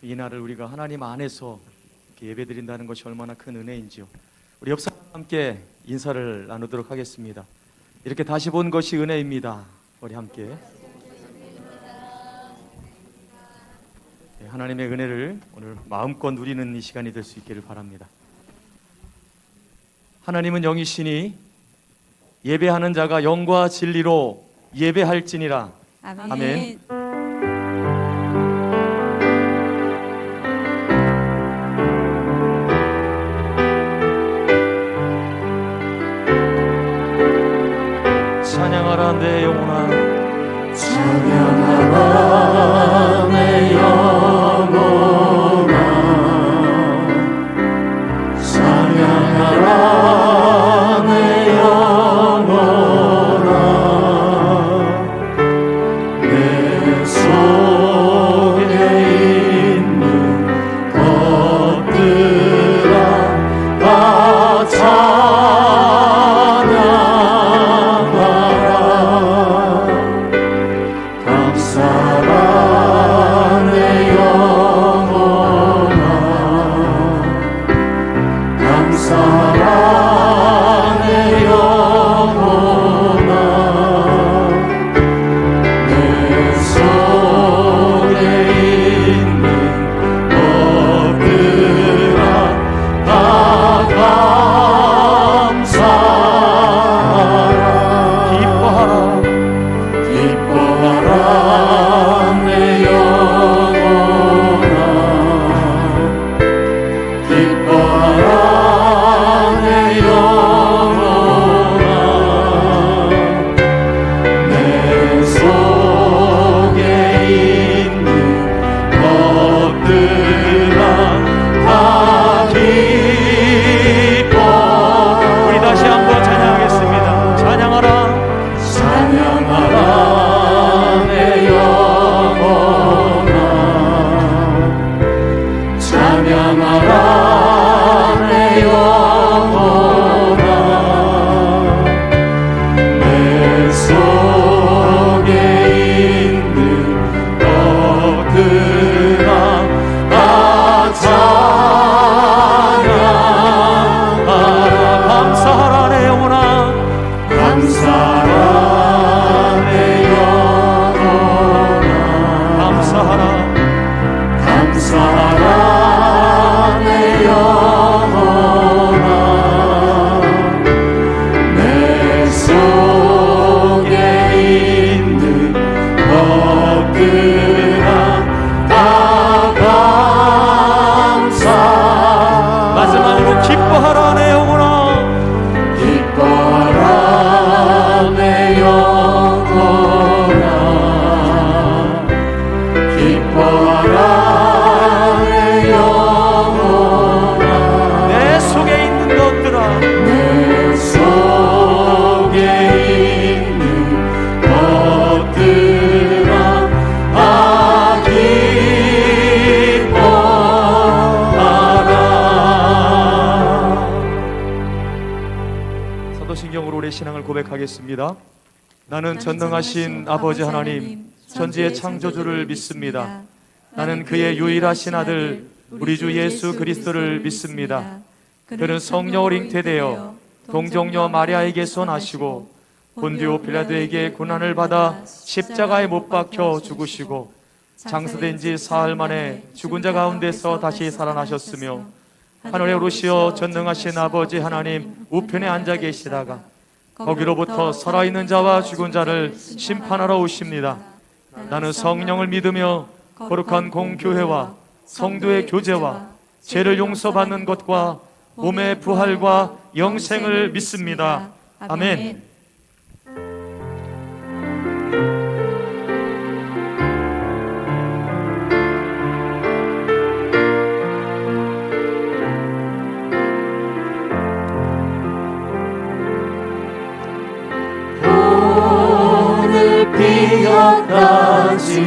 이 날을 우리가 하나님 안에서 이렇게 예배드린다는 것이 얼마나 큰 은혜인지요. 우리 옆 사람과 함께 인사를 나누도록 하겠습니다. 이렇게 다시 본 것이 은혜입니다. 우리 함께 하나님의 은혜를 오늘 마음껏 누리는 이 시간이 될 수 있기를 바랍니다. 하나님은 영이시니 예배하는 자가 영과 진리로 예배할지니라. 아멘. 아멘. 찬양하라 내 영혼아, 찬양하라 내 영혼아, 찬양하라 내 영혼아, 내 속에 있는 것들아 다 감사라 내 영혼아, 감사라 내 영혼아, 내 속에 있는 것들아 다 감사하라. 기뻐하라 기뻐하라 내 영혼아, 기뻐하라 내 영혼아, 내 속에 있는 것들아 다 기뻐. 우리 다시 한번 찬양하겠습니다. 찬양하라 찬양하라 내 영혼아, 찬양하라 내 영혼아, 내 속에 있는 것들아 다 찬양하라. 감사하라 내 영혼아, 감사하라 내 영혼아, 감사하라 감사하라 내 영혼아, 내 속에 있는 것들아 다 감사. 마지막으로 기뻐하라 내 영혼아, 기뻐하라 내 영혼아, 기뻐하라 내 영혼아, 내 속에 있는 것들아 내 속에 있는 것들아 다 기뻐하라. 사도신경으로 우리의 신앙을 고백하겠습니다. 나는 전능하신 아버지 하나님 천지의 창조주를 믿습니다. 나는 그의 유일하신 아들 우리 주 예수 그리스도를 믿습니다. 그는 성령으로 잉태되어 동정녀 마리아에게서 나시고 본디오 빌라도에게 고난을 받아 십자가에 못 박혀 죽으시고 장사된 지 사흘 만에 죽은 자 가운데서 다시 살아나셨으며 하늘에 오르시어 전능하신 아버지 하나님 우편에 앉아 계시다가 거기로부터 살아있는 자와 죽은 자를 심판하러 오십니다. 나는 성령을 믿으며 거룩한 공교회와 성도의 교제와 죄를 용서받는 것과 몸의 부활과 영생을 믿습니다. 아멘. 오늘 비어까지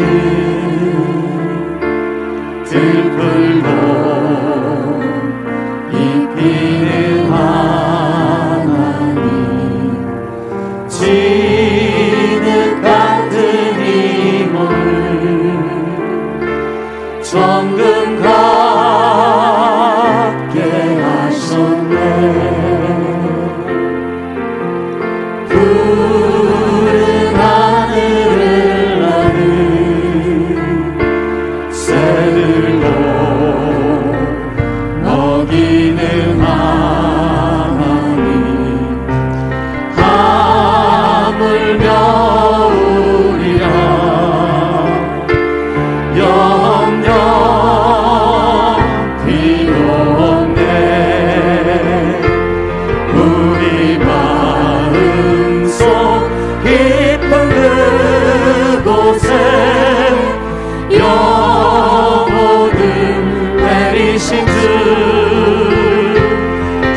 들풀로 입히는 하나님, 지는 같은 힘을 정금 갖게 하셨네. 푸른 하늘을 나는 새들로 먹이는 하나님, 하물며 우리라 염려 필요 없네. 우리 마음속 깊은 그곳에 영원을 내리신 주,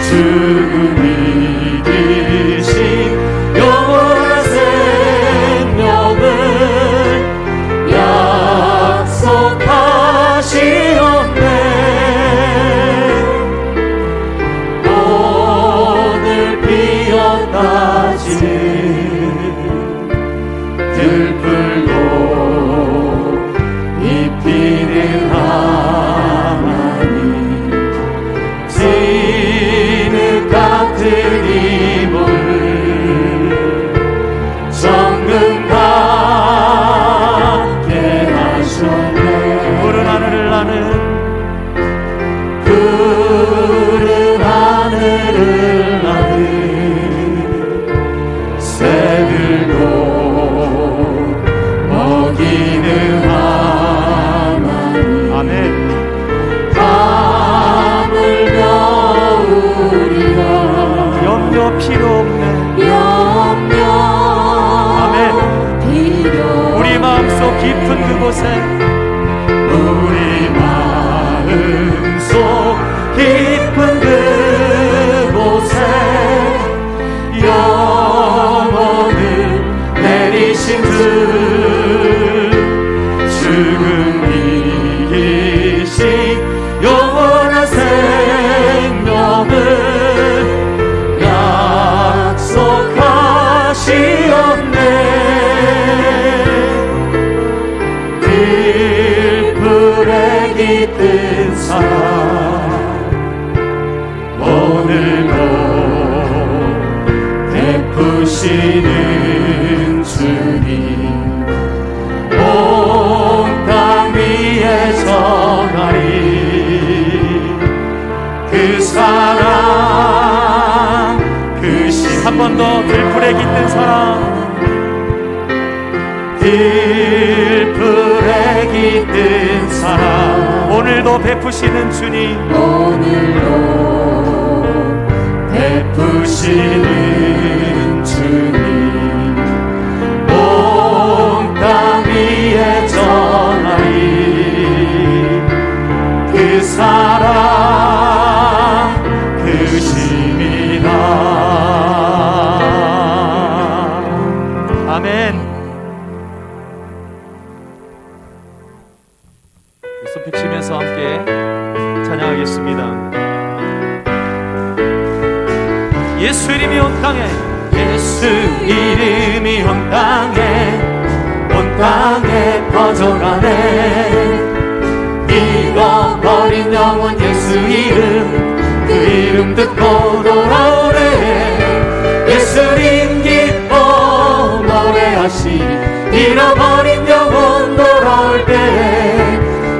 죽음이 이기신 영원한 생명을 약속하시었네. 오늘 피었다 지는 들풀도 잎 피는 하나님, 진흙 같은 이물 정금 갖게 하셨네. 푸른 하늘을 나는 푸른 하늘을 나는 새들도 먹이는 하나님, 아멘. 하물며 우리가 염려 필요 없네. 염려 아멘. 필요 우리 마음속 깊은 그곳에 우리 마음속 깊은 그곳에 영원을 내리신 주, 죽음 이기신 영원한 생명을 약속하시었네. 들풀에 깃든 사랑 오늘도 베푸시는 주님, 온 땅 위에 전하리 그 사랑, 그 신. 한 번 더 들풀에 깃든 사랑, 들풀에 깃든 사랑 오늘도 베푸시는 주님, 오늘도 베푸시는 주님, 온 땅 위에 전하리 그 사랑, 그 심이다. 아멘. 손 펼치면서 함께 찬양하겠습니다. 예수 이름이 온 땅에, 예수 이름이 온 땅에 퍼져가네. 잃어버린 영혼 예수 이름, 그 이름 듣고 돌아오네. 예수님 기뻐 노래하시, 잃어버린 영혼 돌아올 때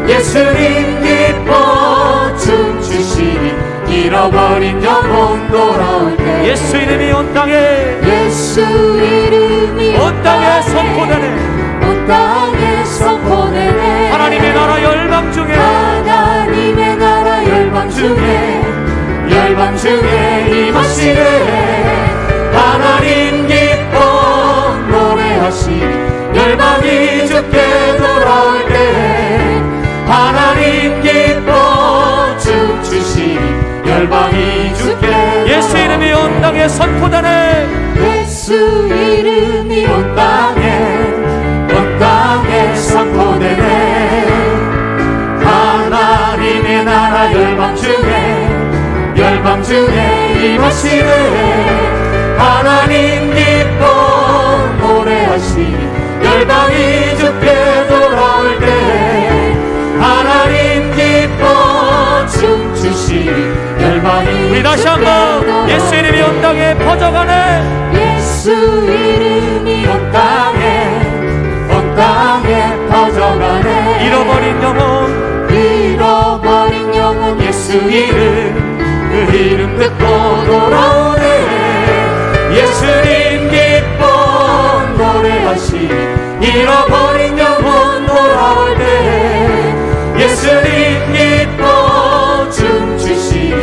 예수님 기뻐 춤추시니, 잃어버린 영혼 돌아올 때 예수 이름이 온 땅에, 예수 이름이 온 땅에 선포되네. 온 땅에 선포되네. 하나님의 나라 열방 중에, 하나님의 나라 열방 중에 임하시네. 하나님 기뻐 노래하시, 열방이 주께 돌아올 때 하나님 기뻐 춤추시, 열방이 주께. 예수 이름이 온 땅에 선포되네. 예수 이름이 온 땅에 선포되네. 하나님의 나라 열방 중에 임하시네. 하나님 기뻐 노래하시, 열방이 주께 돌아올 때 하나님 다시 한번 예수 이름이 온 땅에 퍼져가네. 예수 이름이 온 땅에 퍼져가네. 잃어버린 영혼 예수 이름 그 이름 듣고 돌아오네. 예수님 기뻐 노래하시 잃어버린 영혼 돌아올 때. 예수님 기뻐 춤추시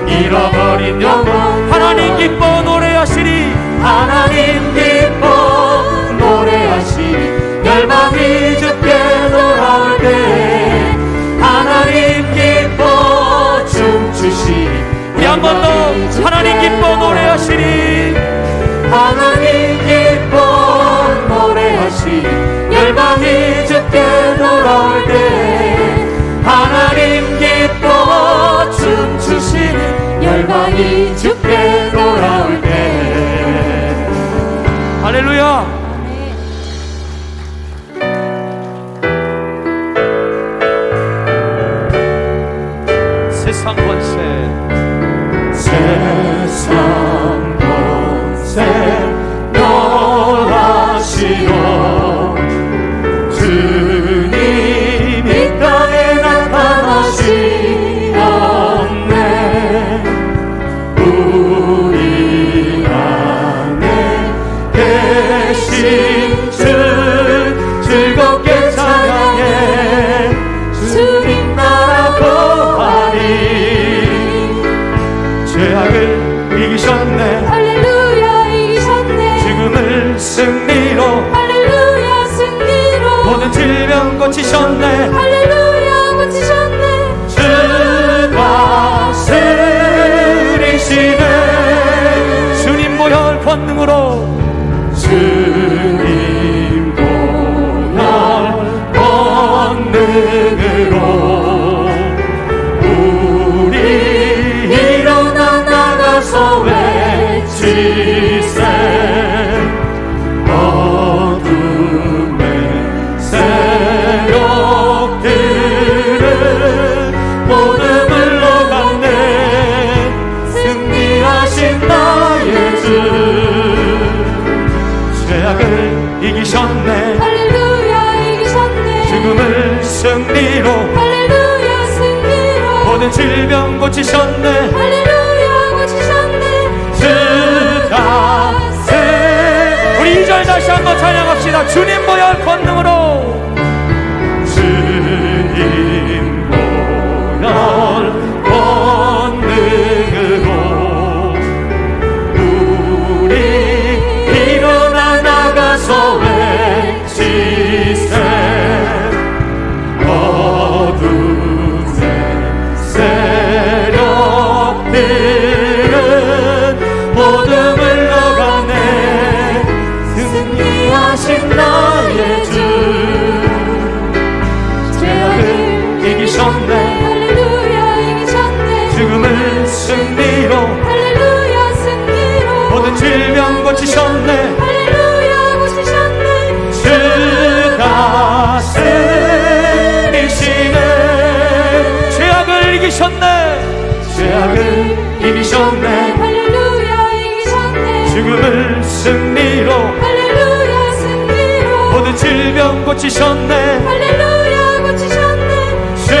잃어버린 영혼. 하나님 기뻐 노래하시리. 하나님 기뻐 노래하시 열방이 주께 돌아올 때. 하나님 기뻐 춤추시 우리 한 번 더 하나님 기뻐 노래하시리. 하나님 기뻐 노래하시 열방이 주께 돌아올 때. 하나님 기뻐 춤추시는 열방이 주께 돌아올 때. 할렐루야. 세상 권세 세상 권세 멸하시오. 주님 이 땅에 나타나시었네. 우리 안에 계신 주 즐겁게 찬양해. 주님 나라 거하니 죄악을 이기셨네. 할렐루야 이기셨네. 죽음을 승리로 할렐루야 승리로. 모든 질병 고치셨네. 할렐루야 고치셨네. 주 다스리시네. 주님 보혈 권능으로 주님 보혈 권능으로 우리 일어나 나가서 외치세. 어둠의 세력들은 모두 물러갔네. 승리하신 나의 주 죄악을 이기셨네. 할렐루야 이기셨네. 죽음을 승리로 할렐루야 승리로. 모든 질병 고치셨네. 할렐루야 고치셨네. 주 다스리시네. 우리 2절 다시 한번 찬양합시다. 주님 보혈 권능으로 주님 보혈 권능으로 우리 일어나 나가서 외치세. 어둠의 세력들은 모두 물러가네. 승리하신 나의 주 죄악을 이기셨네. 할렐루야 이기셨네. 죽음을 승리로 할렐루야 승리로. 모든 질병 고치셨네. 할렐루야 고치셨네. 주 다스리시네. 죄악을 이기셨네. 죄악을 이기셨네. 할렐루야 이기셨네. 죽음을 승리로 할렐루야 승리로. 모든 질병 고치셨네. 할렐루야 고치셨네. 주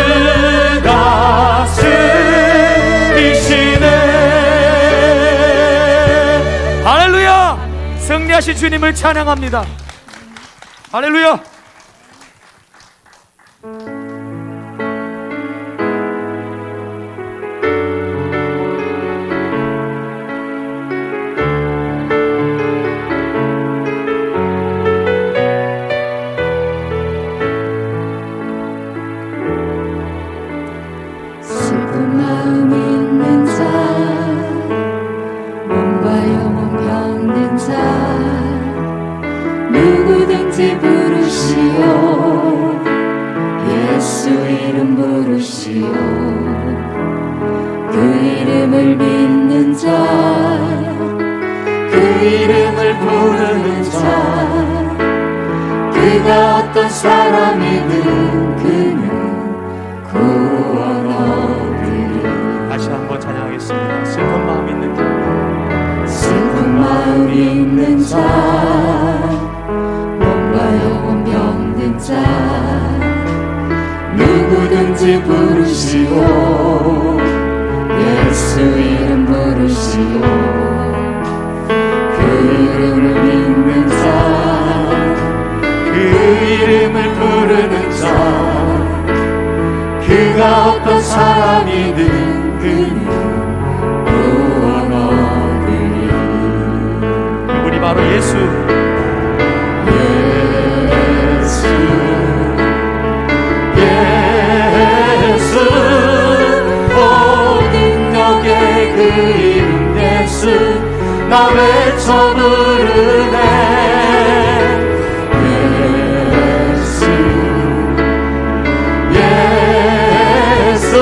다스리시네. 할렐루야. 승리하신 주님을 찬양합니다. 할렐루야. 슬픈 마음 있는 자, 몸과 영혼 병든 자, 누구든지 부르시오. 예수 이름 부르시오. 그 이름을 믿는 자, 그 이름을 부르는 자, 그가 어떤 사람이든 그는 구원 얻으리. 다시 한번 찬양하겠습니다. 슬픈 누구든지 부르시오 예수 이름 부르시오 그 이름을 믿는 자 그 이름을 부르는 자 그가 어떤 사람이든 그는 구원 얻으리 그분이 바로 예수 그 이름 예수 나 외쳐 부르네 예수 예수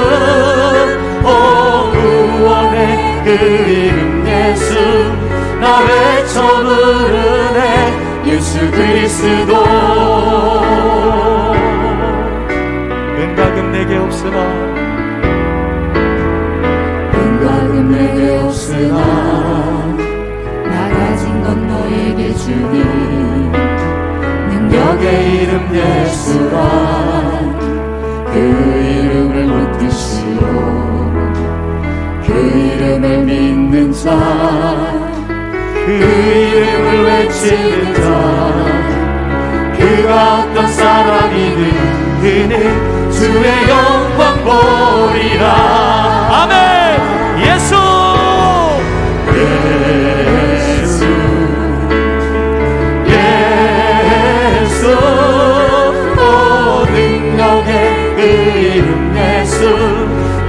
오 구원의 그 이름 예수 나 외쳐 부르네 예수 그리스도 은과금 내게 없으나 내게 없으나 나 가진 건 너에게 주니 능력의 이름 예수라 그 이름을 붙드시오 그 이름을 믿는 자 그 이름을 외치는 자 그가 어떤 사람이든 그는 주의 영광 보리라 아멘 예수 예수 예수 오 능력의 그 이름 예수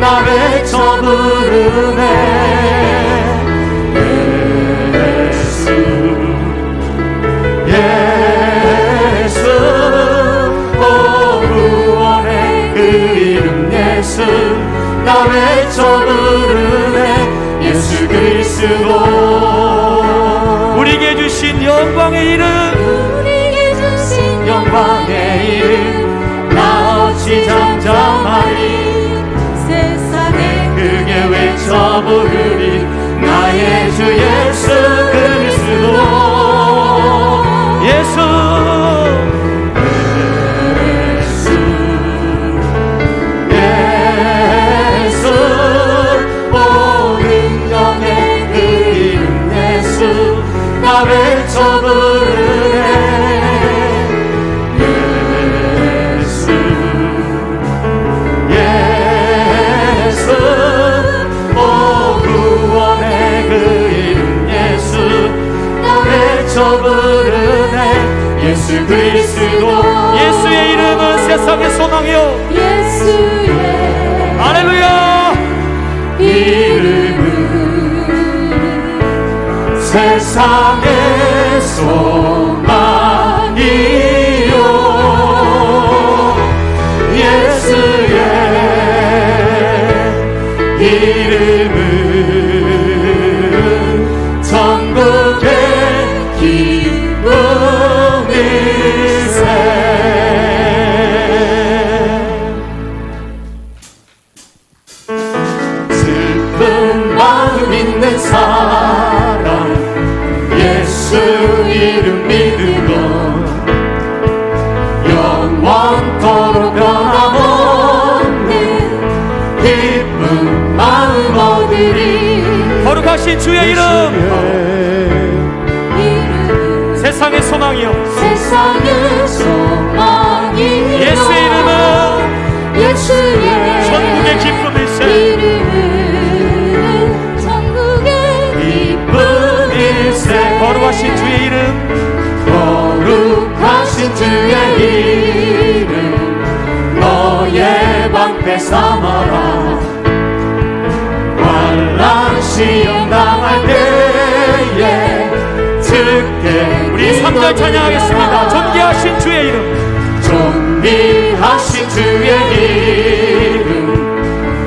나 외쳐 부르네 예수 예수 오 구원의 그 이름 예수 나 외쳐 부르네 예수 그리스도 우리에게 주신 영광의 이름 우리에게 주신 영광의 이름 나 어찌 잠잠하리 세상에 크게 외쳐 부르리 나의 주 예수 그리스도 예수 나 외쳐 부르네 예수 예수 오 구원의 그 이름 예수 나 외쳐 부르네 예수 그리스도 예수의 이름은 세상의 소망이요 예수의 할렐루야 이름은 세상의 소망이요 예수의 이름은 천국의 기쁨일세 슬픈 마음 있는 사람 예수 이름 믿으면 영원토록 변함없는 기쁜 마음 얻으리 거룩하신 주의 이름 세상의 소망이요 세상의 소망이 예수의 이름은 예수의 천국의 기쁨일세 이름은 천국의 기쁨일세 거룩하신 주의 이름 거룩하신 주의 이름 너의 방패 삼아라 환난 시험 당할 때에 즉게 우리 3절 찬양하겠습니다 존귀하신 주의 이름 존귀하신 주의 이름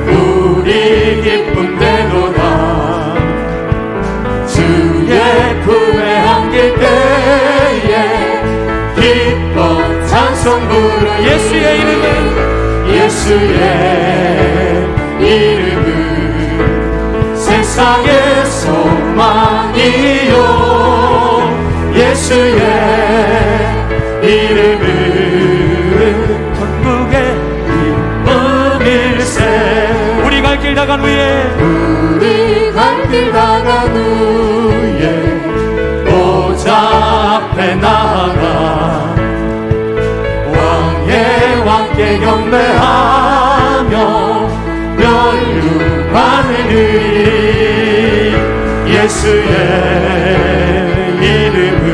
우리 기쁨 되도다 주의 품에 안길 때에 기뻐 찬송 부르 예수의 이름은 예수의 이름은 세상의 소망이요 예수의 이름은 천국의 기쁨 다 간 후에 우리 갈 길 다 간 후에 보좌 앞에 나아가 왕의 왕께 경배하며 면류관을 드리 예수의 이름은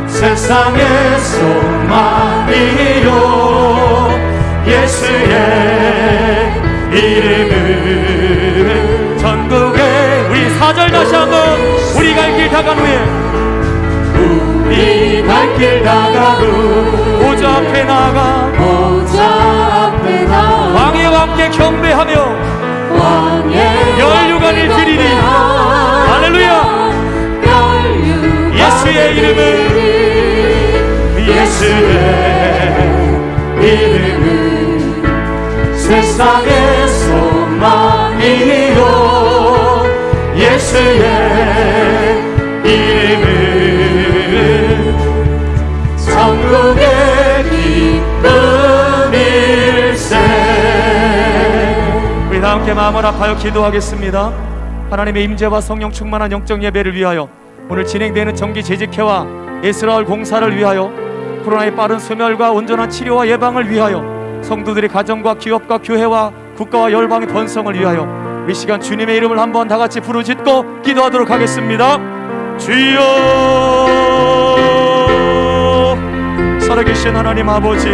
세상의 소망이요 예수의 이름은 전국에 우리 4절 다시 한번 우리 갈 길 다 간 후에 우리 갈 길 다 간 후 보좌 앞에 나아가 보좌 앞에 나아가 왕의 왕께 경배하며 왕의 면류관을 드리리. 할렐루야. 예수의 이름은 예수의 이름은 세상의 소망이요 예수의 이름은 천국의 기쁨일세. 우리 다 함께 마음을 아파요 기도하겠습니다. 하나님의 임재와 성령 충만한 영적 예배를 위하여 오늘 진행되는 정기 재직회와 에스라엘 공사를 위하여 코로나의 빠른 소멸과 온전한 치료와 예방을 위하여 성도들의 가정과 기업과 교회와 국가와 열방의 번성을 위하여 이 시간 주님의 이름을 한번 다 같이 부르짖고 기도하도록 하겠습니다. 주여 살아계신 하나님 아버지,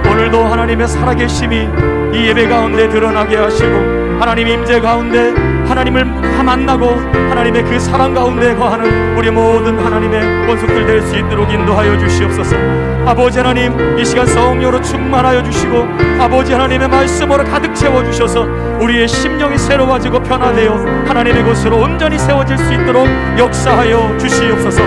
오늘도 하나님의 살아계심이 이 예배 가운데 드러나게 하시고 하나님의 임재 가운데 하나님을 만나고 하나님의 그 사랑 가운데 거하는 우리 모든 하나님의 권속들 될 수 있도록 인도하여 주시옵소서. 아버지 하나님, 이 시간 성령으로 충만하여 주시고 아버지 하나님의 말씀으로 가득 채워주셔서 우리의 심령이 새로워지고 변화되어 하나님의 곳으로 온전히 세워질 수 있도록 역사하여 주시옵소서.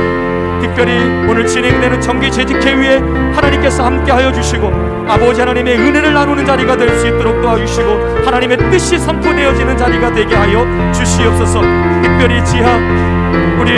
특별히 오늘 진행되는 정기 재직회 위에 하나님께서 함께하여 주시고 아버지 하나님의 은혜를 나누는 자리가 될 수 있도록 도와주시고 하나님의 뜻이 선포되어지는 자리가 되게 하여 주시옵소서. 특별히 지하 우리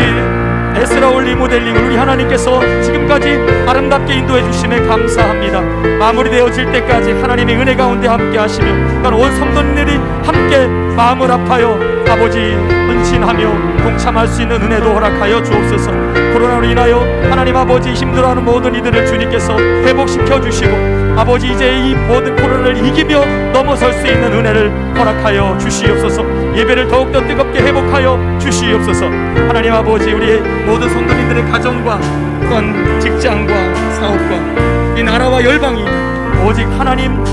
에스라엘 리모델링을 우리 하나님께서 지금까지 아름답게 인도해 주심에 감사합니다. 마무리되어질 때까지 하나님의 은혜 가운데 함께 하시며 온 성도님들이 함께 마음을 아파요 아버지 헌신하며 동참할 수 있는 은혜도 허락하여 주옵소서. 코로나로 인하여 하나님 아버지 힘들어하는 모든 이들을 주님께서 회복시켜 주시고 아버지 이제 이 모든 코로나를 이기며 넘어설 수 있는 은혜를 허락하여 주시옵소서. 예배를 더욱더 뜨겁게 회복하여 주시옵소서. 하나님 아버지 우리의 모든 성도님들의 가정과 또한 직장과 사업과 이 나라와 열방이 오직 하나님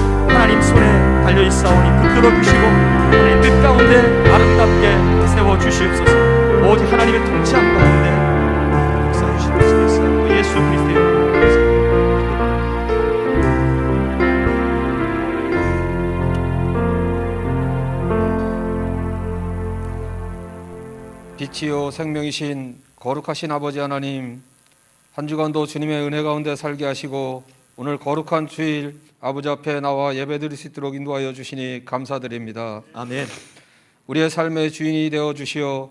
손에 달려있사오니 붙들어 주시고 하나님 뜻 가운데 아름답게 세워주시옵소서. 오직 하나님의 통치함 가운데 역사해 주시옵소서. 예수 그리스도의 이름으로 빛이요 생명이신 거룩하신 아버지 하나님, 한 주간도 주님의 은혜 가운데 살게 하시고 오늘 거룩한 주일 아버지 앞에 나와 예배드릴 수 있도록 인도하여 주시니 감사드립니다. 아멘. 우리의 삶의 주인이 되어 주시어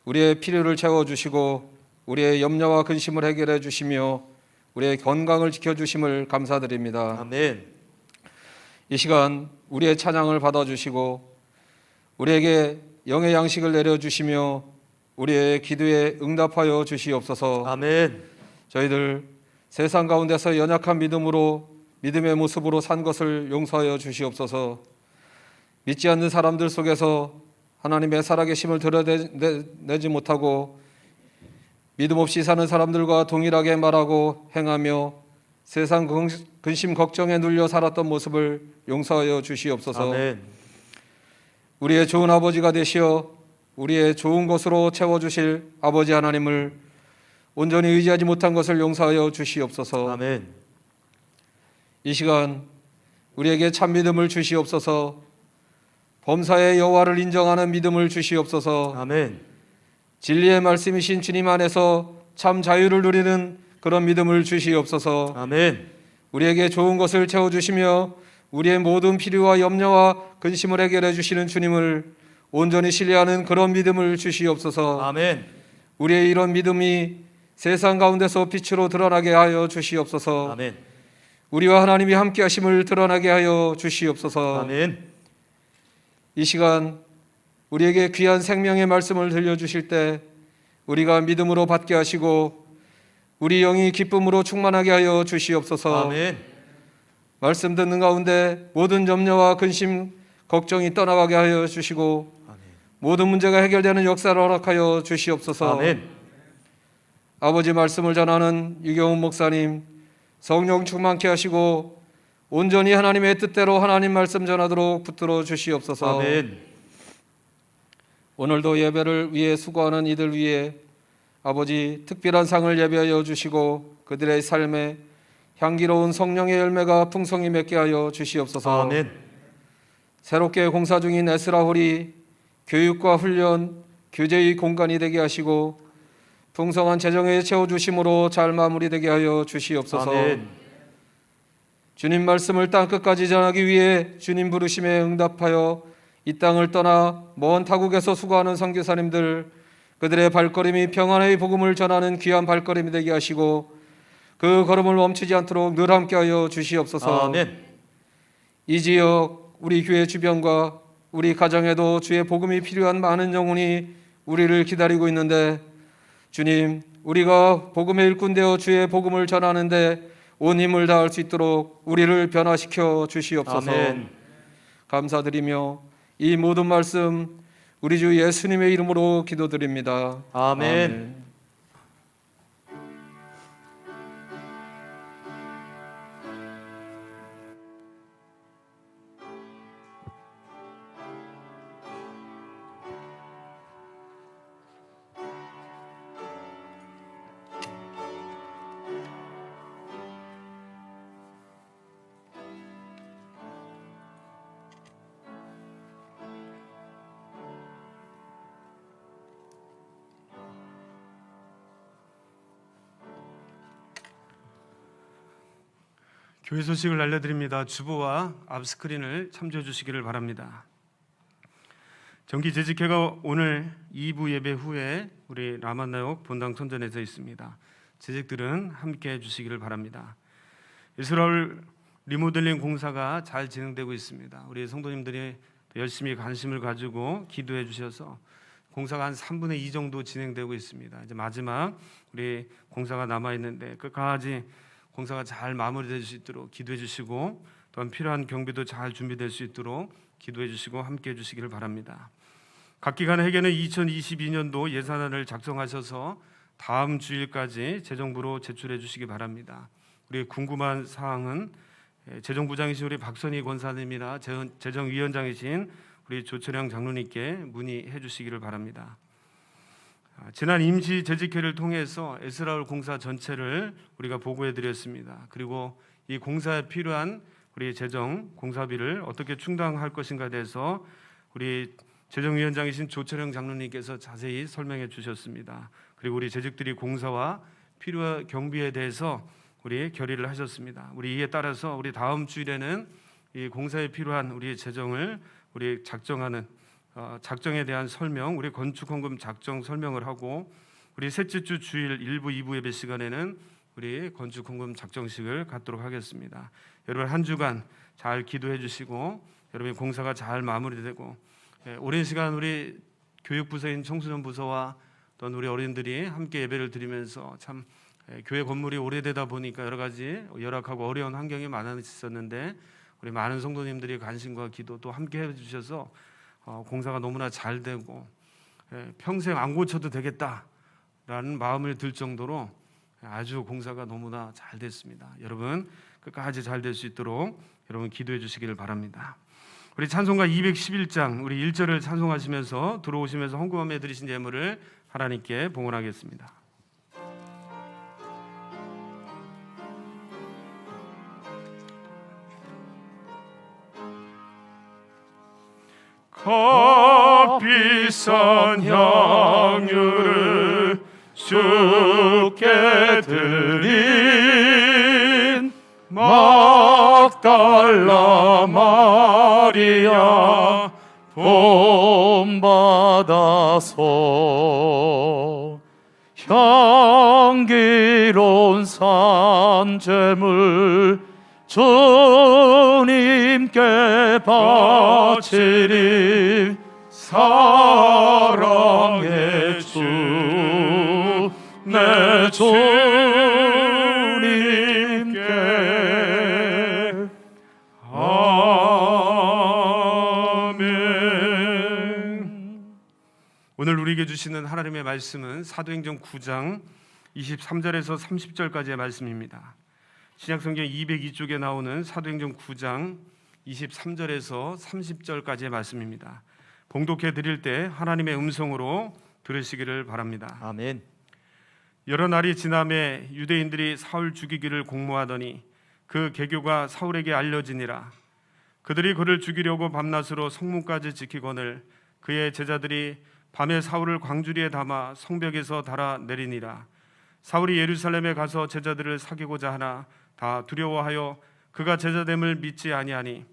우리의 필요를 채워 주시고 우리의 염려와 근심을 해결해 주시며 우리의 건강을 지켜 주심을 감사드립니다. 아멘. 이 시간 우리의 찬양을 받아 주시고 우리에게 영의 양식을 내려 주시며 우리의 기도에 응답하여 주시옵소서. 아멘. 저희들 세상 가운데서 연약한 믿음으로 믿음의 모습으로 산 것을 용서하여 주시옵소서. 믿지 않는 사람들 속에서 하나님의 살아계심을 드러내지 못하고 믿음 없이 사는 사람들과 동일하게 말하고 행하며 세상 근심 걱정에 눌려 살았던 모습을 용서하여 주시옵소서. 아멘. 우리의 좋은 아버지가 되시어 우리의 좋은 것으로 채워주실 아버지 하나님을 온전히 의지하지 못한 것을 용서하여 주시옵소서. 아멘. 이 시간 우리에게 참 믿음을 주시옵소서. 범사의 여호와를 인정하는 믿음을 주시옵소서. 아멘. 진리의 말씀이신 주님 안에서 참 자유를 누리는 그런 믿음을 주시옵소서. 아멘. 우리에게 좋은 것을 채워주시며 우리의 모든 필요와 염려와 근심을 해결해 주시는 주님을 온전히 신뢰하는 그런 믿음을 주시옵소서. 아멘. 우리의 이런 믿음이 세상 가운데서 빛으로 드러나게 하여 주시옵소서. 아멘. 우리와 하나님이 함께 하심을 드러나게 하여 주시옵소서. 아멘. 이 시간 우리에게 귀한 생명의 말씀을 들려주실 때 우리가 믿음으로 받게 하시고 우리 영이 기쁨으로 충만하게 하여 주시옵소서. 아멘. 말씀 듣는 가운데 모든 염려와 근심, 걱정이 떠나가게 하여 주시고 모든 문제가 해결되는 역사를 허락하여 주시옵소서. 아멘. 아버지 말씀을 전하는 유경훈 목사님 성령 충만케 하시고 온전히 하나님의 뜻대로 하나님 말씀 전하도록 붙들어 주시옵소서. 아멘. 오늘도 예배를 위해 수고하는 이들 위해 아버지 특별한 상을 예배하여 주시고 그들의 삶에 향기로운 성령의 열매가 풍성히 맺게 하여 주시옵소서. 아멘. 새롭게 공사 중인 에스라홀이 교육과 훈련, 교제의 공간이 되게 하시고 풍성한 재정에 채워주심으로 잘 마무리되게 하여 주시옵소서. 아멘. 주님 말씀을 땅끝까지 전하기 위해 주님 부르심에 응답하여 이 땅을 떠나 먼 타국에서 수고하는 선교사님들 그들의 발걸음이 평안의 복음을 전하는 귀한 발걸음이 되게 하시고 그 걸음을 멈추지 않도록 늘 함께하여 주시옵소서. 아멘. 이 지역 우리 교회 주변과 우리 가정에도 주의 복음이 필요한 많은 영혼이 우리를 기다리고 있는데 주님 우리가 복음의 일꾼 되어 주의 복음을 전하는데 온 힘을 다할 수 있도록 우리를 변화시켜 주시옵소서. 아멘. 감사드리며 이 모든 말씀 우리 주 예수님의 이름으로 기도드립니다. 아멘. 교회 소식을 알려드립니다. 주보와 앞스크린을 참조해 주시기를 바랍니다. 정기 재직회가 오늘 2부 예배 후에 우리 라만나옥 본당 선전에서 있습니다. 재직들은 함께 해주시기를 바랍니다. 이스라엘 리모델링 공사가 잘 진행되고 있습니다. 우리 성도님들이 열심히 관심을 가지고 기도해 주셔서 공사가 한 3분의 2 정도 진행되고 있습니다. 이제 마지막 우리 공사가 남아 있는데 끝까지 공사가 잘 마무리될 수 있도록 기도해 주시고 또한 필요한 경비도 잘 준비될 수 있도록 기도해 주시고 함께 해 주시기를 바랍니다. 각 기관 회계는 2022년도 예산안을 작성하셔서 다음 주일까지 재정부로 제출해 주시기 바랍니다. 우리 궁금한 사항은 재정부장이신 우리 박선희 권사님이나 재정위원장이신 우리 조철영 장로님께 문의해 주시기를 바랍니다. 지난 임시 재직회를 통해서 에스라엘 공사 전체를 우리가 보고해 드렸습니다. 그리고 이 공사에 필요한 우리 재정 공사비를 어떻게 충당할 것인가에 대해서 우리 재정위원장이신 조철영 장로님께서 자세히 설명해 주셨습니다. 그리고 우리 재직들이 공사와 필요한 경비에 대해서 우리 결의를 하셨습니다. 우리 이에 따라서 우리 다음 주일에는 이 공사에 필요한 우리 재정을 우리 작정에 대한 설명, 우리 건축헌금 작정 설명을 하고 우리 셋째 주 주일 1부, 2부 예배 시간에는 우리 건축헌금 작정식을 갖도록 하겠습니다. 여러분 한 주간 잘 기도해 주시고 여러분의 공사가 잘 마무리되고 오랜 시간 우리 교육부서인 청소년부서와 또는 우리 어린들이 함께 예배를 드리면서 참 교회 건물이 오래되다 보니까 여러 가지 열악하고 어려운 환경이 많았었는데 우리 많은 성도님들이 관심과 기도 또 함께 해주셔서 공사가 너무나 잘 되고 평생 안 고쳐도 되겠다라는 마음을 들 정도로 아주 공사가 너무나 잘 됐습니다. 여러분 끝까지 잘 될 수 있도록 여러분 기도해 주시기를 바랍니다. 우리 찬송가 211장 우리 1절을 찬송하시면서 들어오시면서 헌금함에 드리신 예물을 하나님께 봉헌하겠습니다. 값비싼 향유를 주께 드린 막달라 마리아 본받아서 향기로운 산재물 주님 주님께 바치리 사랑의 주 내 주님께 아멘. 오늘 우리에게 주시는 하나님의 말씀은 사도행전 9장 23절에서 30절까지의 말씀입니다. 신약성경 202쪽에 나오는 사도행전 9장 23절에서 30절까지의 말씀입니다. 봉독해 드릴 때 하나님의 음성으로 들으시기를 바랍니다. 아멘. 여러 날이 지남에 유대인들이 사울 죽이기를 공모하더니 그 계교가 사울에게 알려지니라. 그들이 그를 죽이려고 밤낮으로 성문까지 지키거늘 그의 제자들이 밤에 사울을 광주리에 담아 성벽에서 달아 내리니라. 사울이 예루살렘에 가서 제자들을 사귀고자 하나 다 두려워하여 그가 제자됨을 믿지 아니하니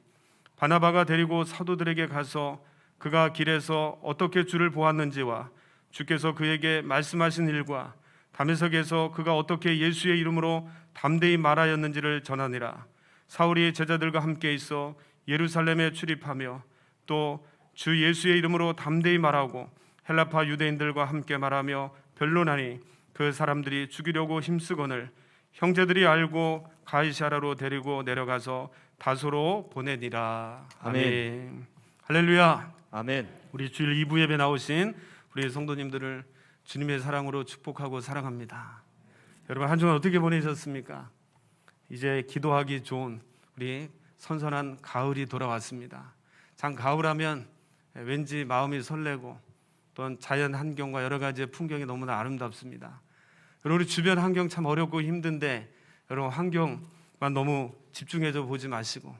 바나바가 데리고 사도들에게 가서 그가 길에서 어떻게 주를 보았는지와 주께서 그에게 말씀하신 일과 다메섹에서 그가 어떻게 예수의 이름으로 담대히 말하였는지를 전하니라. 사울이 제자들과 함께 있어 예루살렘에 출입하며 또 주 예수의 이름으로 담대히 말하고 헬라파 유대인들과 함께 말하며 변론하니 그 사람들이 죽이려고 힘쓰거늘 형제들이 알고 가이사라로 데리고 내려가서 다소로 보내니라. 아멘. 할렐루야. 아멘. 우리 주일 2부 예배 나오신 우리 성도님들을 주님의 사랑으로 축복하고 사랑합니다. 여러분 한 주간 어떻게 보내셨습니까? 이제 기도하기 좋은 우리 선선한 가을이 돌아왔습니다. 참 가을하면 왠지 마음이 설레고 또 자연 환경과 여러 가지의 풍경이 너무나 아름답습니다. 여러분 우리 주변 환경 참 어렵고 힘든데 여러분 환경만 너무 집중해서 보지 마시고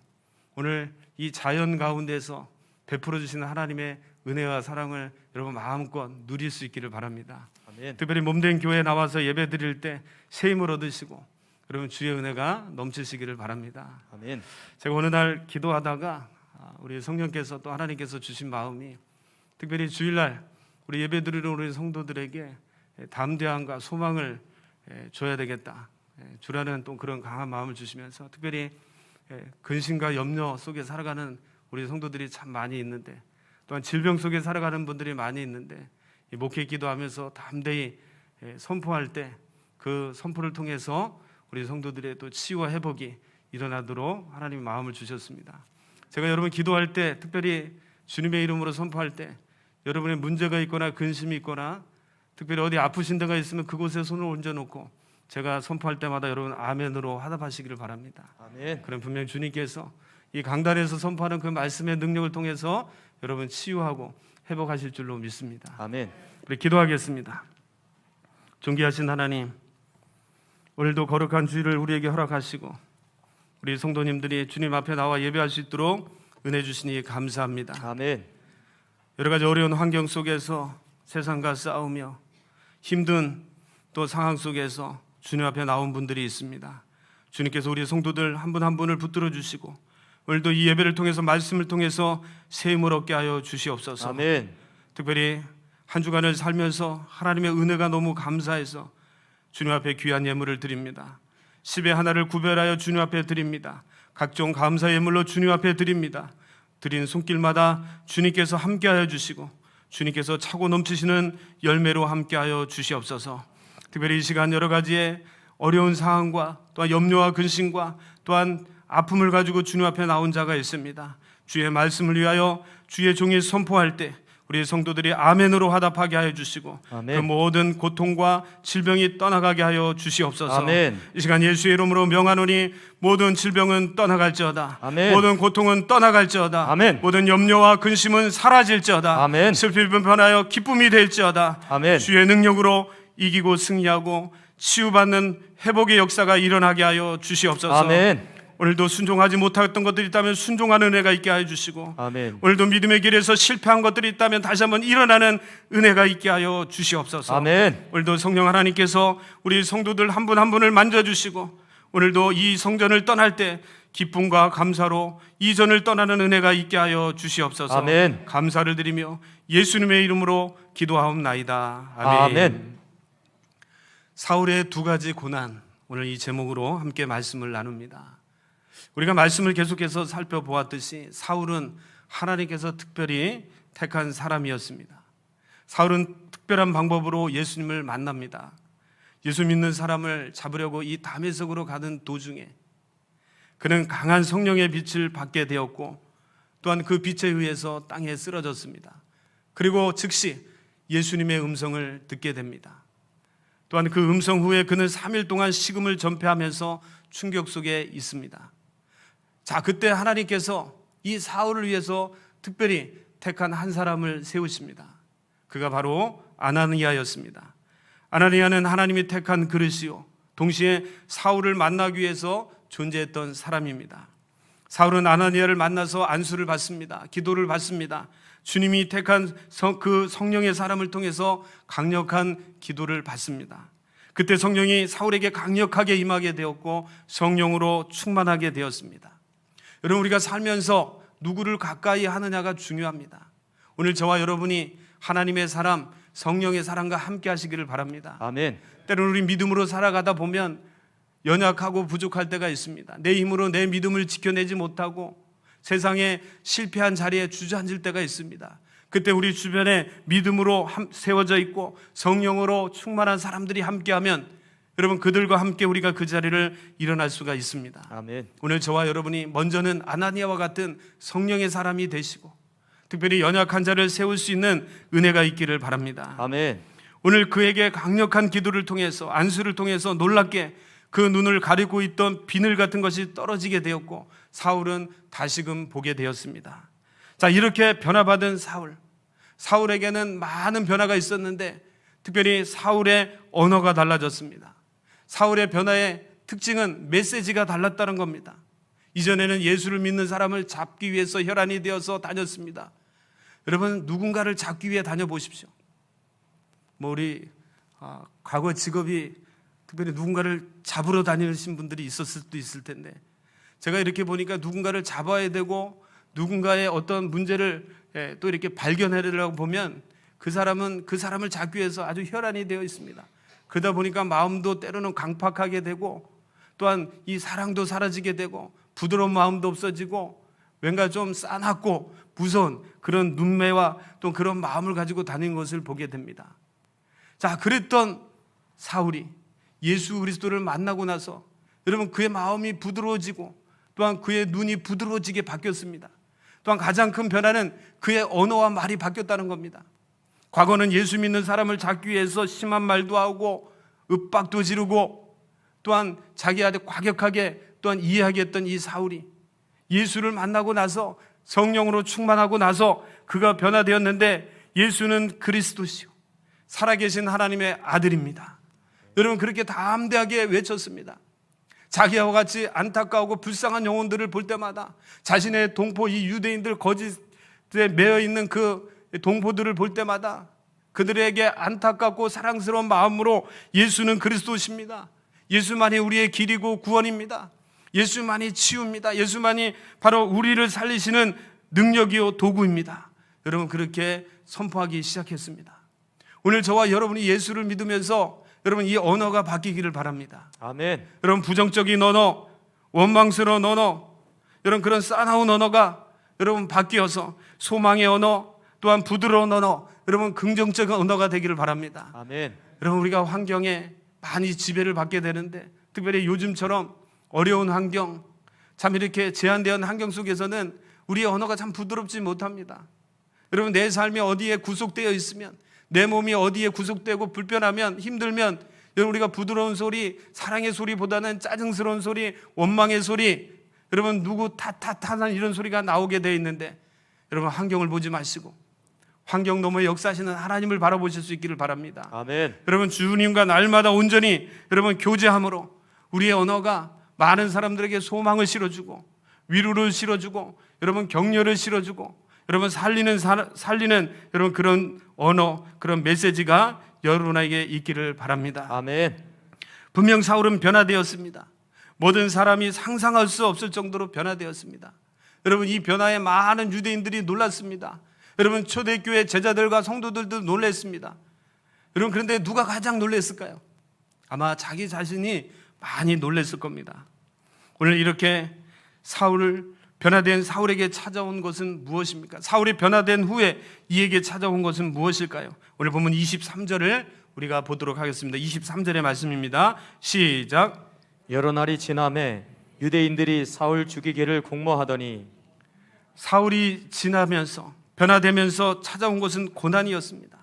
오늘 이 자연 가운데서 베풀어 주시는 하나님의 은혜와 사랑을 여러분 마음껏 누릴 수 있기를 바랍니다. 아멘. 특별히 몸된 교회에 나와서 예배 드릴 때 새 힘을 얻으시고 여러분 주의 은혜가 넘치시기를 바랍니다. 아멘. 제가 어느 날 기도하다가 우리 성령께서 또 하나님께서 주신 마음이 특별히 주일날 우리 예배 드리러 오는 성도들에게 담대함과 소망을 줘야 되겠다 주라는 또 그런 강한 마음을 주시면서 특별히 근심과 염려 속에 살아가는 우리 성도들이 참 많이 있는데 또한 질병 속에 살아가는 분들이 많이 있는데 이 목회 기도하면서 담대히 선포할 때 그 선포를 통해서 우리 성도들의 또 치유와 회복이 일어나도록 하나님이 마음을 주셨습니다. 제가 여러분 기도할 때 특별히 주님의 이름으로 선포할 때 여러분의 문제가 있거나 근심이 있거나 특별히 어디 아프신 데가 있으면 그곳에 손을 얹어놓고 제가 선포할 때마다 여러분 아멘으로 화답하시기를 바랍니다. 아멘. 그럼 분명히 주님께서 이 강단에서 선포하는 그 말씀의 능력을 통해서 여러분 치유하고 회복하실 줄로 믿습니다. 아멘. 우리 기도하겠습니다. 존귀하신 하나님, 오늘도 거룩한 주일을 우리에게 허락하시고 우리 성도님들이 주님 앞에 나와 예배할 수 있도록 은혜 주시니 감사합니다. 아멘. 여러 가지 어려운 환경 속에서 세상과 싸우며 힘든 또 상황 속에서 주님 앞에 나온 분들이 있습니다. 주님께서 우리 성도들 한 분 한 분을 붙들어 주시고 오늘도 이 예배를 통해서 말씀을 통해서 새 힘을 얻게 하여 주시옵소서. 아멘. 특별히 한 주간을 살면서 하나님의 은혜가 너무 감사해서 주님 앞에 귀한 예물을 드립니다. 10의 하나를 구별하여 주님 앞에 드립니다. 각종 감사 예물로 주님 앞에 드립니다. 드린 손길마다 주님께서 함께하여 주시고 주님께서 차고 넘치시는 열매로 함께하여 주시옵소서. 특별히 이 시간 여러 가지의 어려운 상황과 또한 염려와 근심과 또한 아픔을 가지고 주님 앞에 나온 자가 있습니다. 주의 말씀을 위하여 주의 종이 선포할 때 우리 성도들이 아멘으로 화답하게 하여 주시고 아멘. 그 모든 고통과 질병이 떠나가게 하여 주시옵소서. 아멘. 이 시간 예수의 이름으로 명하노니 모든 질병은 떠나갈지어다. 아멘. 모든 고통은 떠나갈지어다. 아멘. 모든 염려와 근심은 사라질지어다. 아멘. 슬픔은 변하여 기쁨이 될지어다. 아멘. 주의 능력으로 이기고 승리하고 치유받는 회복의 역사가 일어나게 하여 주시옵소서. 아멘. 오늘도 순종하지 못했던 것들이 있다면 순종하는 은혜가 있게 하여 주시고 아멘. 오늘도 믿음의 길에서 실패한 것들이 있다면 다시 한번 일어나는 은혜가 있게 하여 주시옵소서. 아멘. 오늘도 성령 하나님께서 우리 성도들 한 분 한 분을 만져주시고 오늘도 이 성전을 떠날 때 기쁨과 감사로 이전을 떠나는 은혜가 있게 하여 주시옵소서. 아멘. 감사를 드리며 예수님의 이름으로 기도하옵나이다. 아멘. 아멘. 사울의 두 가지 고난, 오늘 이 제목으로 함께 말씀을 나눕니다. 우리가 말씀을 계속해서 살펴보았듯이 사울은 하나님께서 특별히 택한 사람이었습니다. 사울은 특별한 방법으로 예수님을 만납니다. 예수 믿는 사람을 잡으려고 이 다메섹으로 가는 도중에 그는 강한 성령의 빛을 받게 되었고 또한 그 빛에 의해서 땅에 쓰러졌습니다. 그리고 즉시 예수님의 음성을 듣게 됩니다. 또한 그 음성 후에 그는 3일 동안 식음을 전폐하면서 충격 속에 있습니다. 자, 그때 하나님께서 이 사울을 위해서 특별히 택한 한 사람을 세우십니다. 그가 바로 아나니아였습니다. 아나니아는 하나님이 택한 그릇이요 동시에 사울을 만나기 위해서 존재했던 사람입니다. 사울은 아나니아를 만나서 안수를 받습니다. 기도를 받습니다. 주님이 택한 그 성령의 사람을 통해서 강력한 기도를 받습니다. 그때 성령이 사울에게 강력하게 임하게 되었고 성령으로 충만하게 되었습니다. 여러분, 우리가 살면서 누구를 가까이 하느냐가 중요합니다. 오늘 저와 여러분이 하나님의 사람, 성령의 사람과 함께 하시기를 바랍니다. 아멘. 때로는 우리 믿음으로 살아가다 보면 연약하고 부족할 때가 있습니다. 내 힘으로 내 믿음을 지켜내지 못하고 세상에 실패한 자리에 주저앉을 때가 있습니다. 그때 우리 주변에 믿음으로 세워져 있고 성령으로 충만한 사람들이 함께하면 여러분, 그들과 함께 우리가 그 자리를 일어날 수가 있습니다. 아멘. 오늘 저와 여러분이 먼저는 아나니아와 같은 성령의 사람이 되시고 특별히 연약한 자를 세울 수 있는 은혜가 있기를 바랍니다. 아멘. 오늘 그에게 강력한 기도를 통해서 안수를 통해서 놀랍게 그 눈을 가리고 있던 비늘 같은 것이 떨어지게 되었고 사울은 다시금 보게 되었습니다. 자, 이렇게 변화받은 사울에게는 많은 변화가 있었는데 특별히 사울의 언어가 달라졌습니다. 사울의 변화의 특징은 메시지가 달랐다는 겁니다. 이전에는 예수를 믿는 사람을 잡기 위해서 혈안이 되어서 다녔습니다. 여러분, 누군가를 잡기 위해 다녀보십시오. 우리 과거 직업이 특별히 누군가를 잡으러 다니신 분들이 있었을 수도 있을 텐데 제가 이렇게 보니까 누군가를 잡아야 되고 누군가의 어떤 문제를 또 이렇게 발견하려고 보면 그 사람은 그 사람을 잡기 위해서 아주 혈안이 되어 있습니다. 그러다 보니까 마음도 때로는 강팍하게 되고 또한 이 사랑도 사라지게 되고 부드러운 마음도 없어지고 뭔가 좀 싸납고 무서운 그런 눈매와 또 그런 마음을 가지고 다니는 것을 보게 됩니다. 자, 그랬던 사울이 예수 그리스도를 만나고 나서 여러분 그의 마음이 부드러워지고 또한 그의 눈이 부드러워지게 바뀌었습니다. 또한 가장 큰 변화는 그의 언어와 말이 바뀌었다는 겁니다. 과거는 예수 믿는 사람을 잡기 위해서 심한 말도 하고 윽박도 지르고 또한 자기한테 과격하게 또한 이해하게 했던 이 사울이 예수를 만나고 나서 성령으로 충만하고 나서 그가 변화되었는데 예수는 그리스도시요 살아계신 하나님의 아들입니다. 여러분 그렇게 담대하게 외쳤습니다. 자기와 같이 안타까우고 불쌍한 영혼들을 볼 때마다 자신의 동포 이 유대인들 거짓에 매여 있는 그 동포들을 볼 때마다 그들에게 안타깝고 사랑스러운 마음으로 예수는 그리스도십니다. 예수만이 우리의 길이고 구원입니다. 예수만이 치유입니다. 예수만이 바로 우리를 살리시는 능력이요 도구입니다. 여러분 그렇게 선포하기 시작했습니다. 오늘 저와 여러분이 예수를 믿으면서 여러분 이 언어가 바뀌기를 바랍니다. 아멘. 여러분 부정적인 언어, 원망스러운 언어, 여러분 그런 싸나운 언어가 여러분 바뀌어서 소망의 언어, 또한 부드러운 언어, 여러분 긍정적인 언어가 되기를 바랍니다. 아멘. 여러분 우리가 환경에 많이 지배를 받게 되는데 특별히 요즘처럼 어려운 환경, 참 이렇게 제한된 환경 속에서는 우리의 언어가 참 부드럽지 못합니다. 여러분 내 삶이 어디에 구속되어 있으면 내 몸이 어디에 구속되고 불편하면 힘들면 여러분 우리가 부드러운 소리, 사랑의 소리보다는 짜증스러운 소리, 원망의 소리, 여러분 누구 탓하는 이런 소리가 나오게 되어 있는데 여러분 환경을 보지 마시고 환경 너머에 역사하시는 하나님을 바라보실 수 있기를 바랍니다. 아멘. 여러분 주님과 날마다 온전히 여러분 교제함으로 우리의 언어가 많은 사람들에게 소망을 실어주고 위로를 실어주고 여러분 격려를 실어주고 여러분 살리는 여러분 그런 언어, 그런 메시지가 여러분에게 있기를 바랍니다. 아멘. 분명 사울은 변화되었습니다. 모든 사람이 상상할 수 없을 정도로 변화되었습니다. 여러분 이 변화에 많은 유대인들이 놀랐습니다. 여러분 초대교회 제자들과 성도들도 놀랐습니다. 여러분 그런데 누가 가장 놀랐을까요? 아마 자기 자신이 많이 놀랐을 겁니다. 오늘 이렇게 변화된 사울에게 찾아온 것은 무엇입니까? 사울이 변화된 후에 이에게 찾아온 것은 무엇일까요? 오늘 본문 23절을 우리가 보도록 하겠습니다. 23절의 말씀입니다. 시작. 여러 날이 지남에 유대인들이 사울 죽이기를 공모하더니 사울이 지나면서 변화되면서 찾아온 것은 고난이었습니다.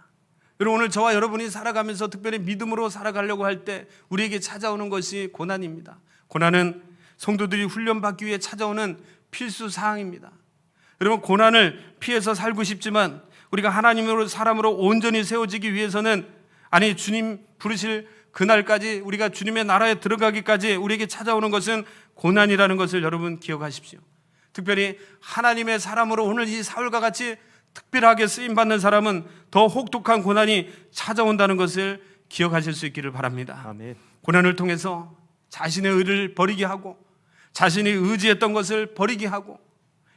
여러분, 오늘 저와 여러분이 살아가면서 특별히 믿음으로 살아가려고 할 때 우리에게 찾아오는 것이 고난입니다. 고난은 성도들이 훈련받기 위해 찾아오는 필수 사항입니다. 여러분, 고난을 피해서 살고 싶지만 우리가 하나님으로 사람으로 온전히 세워지기 위해서는, 아니 주님 부르실 그날까지, 우리가 주님의 나라에 들어가기까지 우리에게 찾아오는 것은 고난이라는 것을 여러분 기억하십시오. 특별히 하나님의 사람으로 오늘 이 사울과 같이 특별하게 쓰임받는 사람은 더 혹독한 고난이 찾아온다는 것을 기억하실 수 있기를 바랍니다. 아멘. 고난을 통해서 자신의 의를 버리게 하고 자신이 의지했던 것을 버리게 하고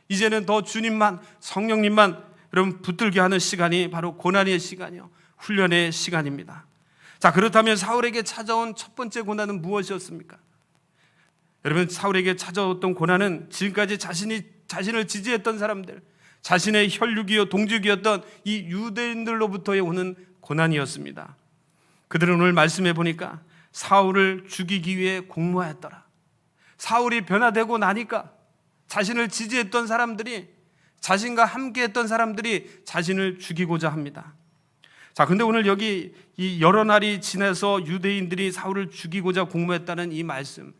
이제는 더 주님만, 성령님만 여러분 붙들게 하는 시간이 바로 고난의 시간이요, 훈련의 시간입니다. 자, 그렇다면 사울에게 찾아온 첫 번째 고난은 무엇이었습니까? 여러분, 사울에게 찾아왔던 고난은 지금까지 자신을 지지했던 사람들, 자신의 혈육이요 동족이었던 이 유대인들로부터 오는 고난이었습니다. 그들은 오늘 말씀해 보니까 사울을 죽이기 위해 공모하였더라. 사울이 변화되고 나니까 자신을 지지했던 사람들이, 자신과 함께했던 사람들이 자신을 죽이고자 합니다. 자, 근데 오늘 여기 이 여러 날이 지나서 유대인들이 사울을 죽이고자 공모했다는 이 말씀,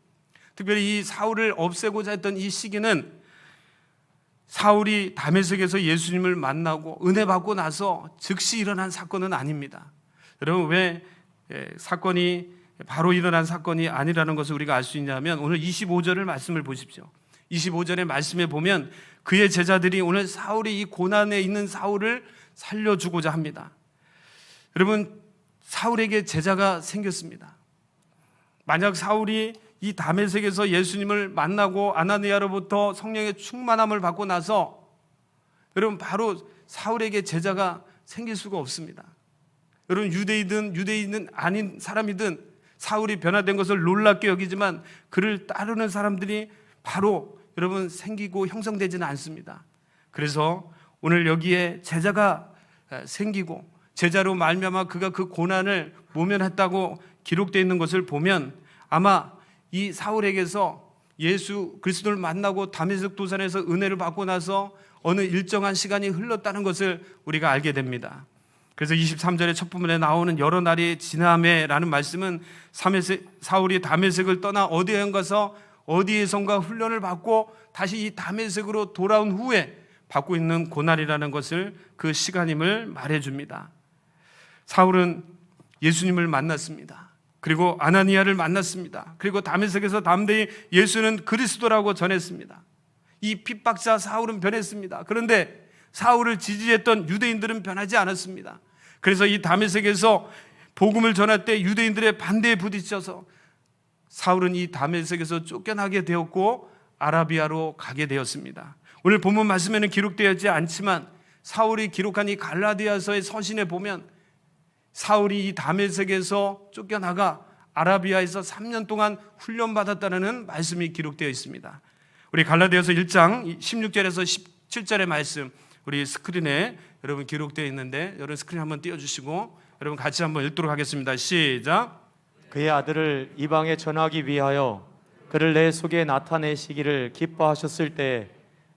특별히 이 사울을 없애고자 했던 이 시기는 사울이 다메섹에서 예수님을 만나고 은혜 받고 나서 즉시 일어난 사건은 아닙니다. 여러분, 왜 사건이 바로 일어난 사건이 아니라는 것을 우리가 알 수 있냐면 오늘 25절을 말씀을 보십시오. 25절의 말씀에 보면 그의 제자들이 오늘 사울이 이 고난에 있는 사울을 살려주고자 합니다. 여러분, 사울에게 제자가 생겼습니다. 만약 사울이 이 다메섹에서 예수님을 만나고 아나니아로부터 성령의 충만함을 받고 나서 여러분 바로 사울에게 제자가 생길 수가 없습니다. 여러분, 유대인은 아닌 사람이든 사울이 변화된 것을 놀랍게 여기지만 그를 따르는 사람들이 바로 여러분 생기고 형성되지는 않습니다. 그래서 오늘 여기에 제자가 생기고 제자로 말미암아 그가 그 고난을 모면했다고 기록되어 있는 것을 보면 아마 이 사울에게서 예수 그리스도를 만나고 다메섹 도산에서 은혜를 받고 나서 어느 일정한 시간이 흘렀다는 것을 우리가 알게 됩니다. 그래서 23절의 첫 부분에 나오는 여러 날이 지나매라는 말씀은 사울이 다메섹을 떠나 어디에 가서 어디에선가 훈련을 받고 다시 이 다메섹으로 돌아온 후에 받고 있는 고난이라는 것을, 그 시간임을 말해줍니다. 사울은 예수님을 만났습니다. 그리고 아나니아를 만났습니다. 그리고 다메섹에서 담대히 예수는 그리스도라고 전했습니다. 이 핍박자 사울은 변했습니다. 그런데 사울을 지지했던 유대인들은 변하지 않았습니다. 그래서 이 다메섹에서 복음을 전할 때 유대인들의 반대에 부딪혀서 사울은 이 다메섹에서 쫓겨나게 되었고 아라비아로 가게 되었습니다. 오늘 본문 말씀에는 기록되어 있지 않지만 사울이 기록한 이 갈라디아서의 서신에 보면 사울이 이 다메섹에서 쫓겨나가 아라비아에서 3년 동안 훈련받았다는 말씀이 기록되어 있습니다. 우리 갈라디아서 1장 16절에서 17절의 말씀 우리 스크린에 여러분 기록되어 있는데 여러분 스크린 한번 띄워주시고 여러분 같이 한번 읽도록 하겠습니다. 시작. 그의 아들을 이방에 전하기 위하여 그를 내 속에 나타내시기를 기뻐하셨을 때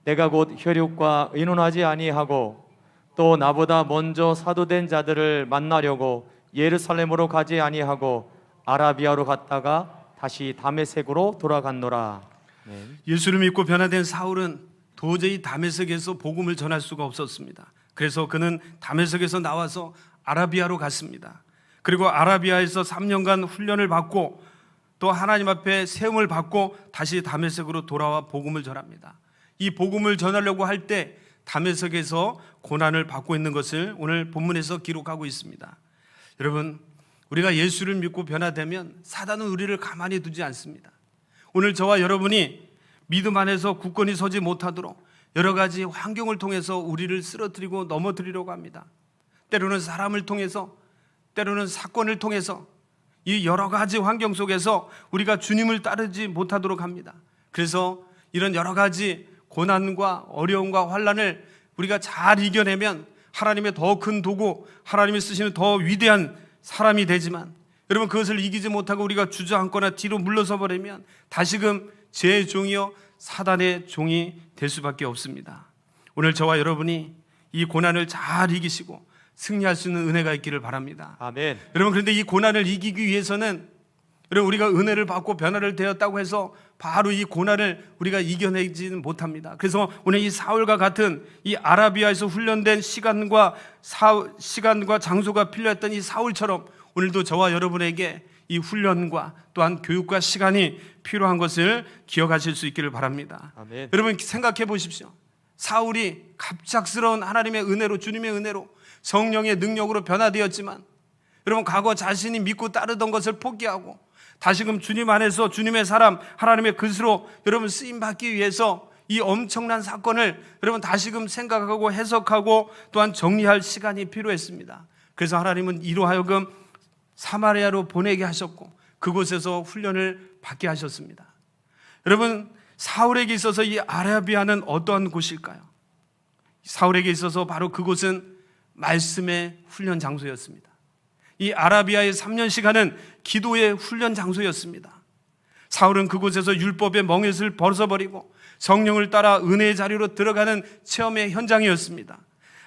내가 곧 혈육과 의논하지 아니하고 또 나보다 먼저 사도된 자들을 만나려고 예루살렘으로 가지 아니하고 아라비아로 갔다가 다시 다메섹으로 돌아갔노라. 네. 예수를 믿고 변화된 사울은 도저히 다메섹에서 복음을 전할 수가 없었습니다. 그래서 그는 다메섹에서 나와서 아라비아로 갔습니다. 그리고 아라비아에서 3년간 훈련을 받고 또 하나님 앞에 세움을 받고 다시 다메섹으로 돌아와 복음을 전합니다. 이 복음을 전하려고 할 때 다메섹에서 고난을 받고 있는 것을 오늘 본문에서 기록하고 있습니다. 여러분, 우리가 예수를 믿고 변화되면 사단은 우리를 가만히 두지 않습니다. 오늘 저와 여러분이 믿음 안에서 굳건히 서지 못하도록 여러 가지 환경을 통해서 우리를 쓰러뜨리고 넘어뜨리려고 합니다. 때로는 사람을 통해서, 때로는 사건을 통해서 이 여러 가지 환경 속에서 우리가 주님을 따르지 못하도록 합니다. 그래서 이런 여러 가지 고난과 어려움과 환난을 우리가 잘 이겨내면 하나님의 더 큰 도구, 하나님이 쓰시는 더 위대한 사람이 되지만, 여러분 그것을 이기지 못하고 우리가 주저앉거나 뒤로 물러서 버리면 다시금 죄의 종이요 사단의 종이 될 수밖에 없습니다. 오늘 저와 여러분이 이 고난을 잘 이기시고 승리할 수 있는 은혜가 있기를 바랍니다. 아멘. 여러분 그런데 이 고난을 이기기 위해서는 여러분 우리가 은혜를 받고 변화를 되었다고 해서 바로 이 고난을 우리가 이겨내지는 못합니다. 그래서 오늘 이 사울과 같은 이 아라비아에서 훈련된 시간과 장소가 필요했던 이 사울처럼 오늘도 저와 여러분에게 이 훈련과 또한 교육과 시간이 필요한 것을 기억하실 수 있기를 바랍니다. 아멘. 여러분 생각해 보십시오. 사울이 갑작스러운 하나님의 은혜로, 주님의 은혜로, 성령의 능력으로 변화되었지만, 여러분 과거 자신이 믿고 따르던 것을 포기하고 다시금 주님 안에서 주님의 사람, 하나님의 그릇으로 여러분 쓰임 받기 위해서 이 엄청난 사건을 여러분 다시금 생각하고 해석하고 또한 정리할 시간이 필요했습니다. 그래서 하나님은 이로 하여금 사마리아로 보내게 하셨고 그곳에서 훈련을 받게 하셨습니다. 여러분 사울에게 있어서 이 아라비아는 어떠한 곳일까요? 사울에게 있어서 바로 그곳은 말씀의 훈련 장소였습니다. 이 아라비아의 3년씩 하는 기도의 훈련 장소였습니다. 사울은 그곳에서 율법의 멍에를 벗어버리고 성령을 따라 은혜의 자리로 들어가는 체험의 현장이었습니다.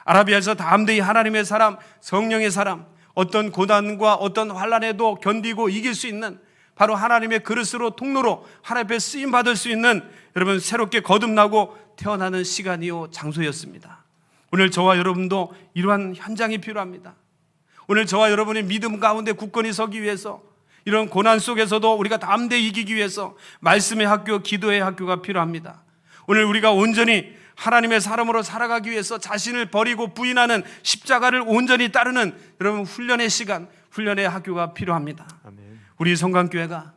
아라비아에서 담대히 하나님의 사람, 성령의 사람, 어떤 고난과 어떤 환난에도 견디고 이길 수 있는 바로 하나님의 그릇으로 통로로 하나님 앞에 쓰임 받을 수 있는 여러분 새롭게 거듭나고 태어나는 시간이요 장소였습니다. 오늘 저와 여러분도 이러한 현장이 필요합니다. 오늘 저와 여러분의 믿음 가운데 굳건히 서기 위해서 이런 고난 속에서도 우리가 담대히 이기기 위해서 말씀의 학교, 기도의 학교가 필요합니다. 오늘 우리가 온전히 하나님의 사람으로 살아가기 위해서 자신을 버리고 부인하는 십자가를 온전히 따르는 여러분 훈련의 시간, 훈련의 학교가 필요합니다. 아멘. 우리 성강교회가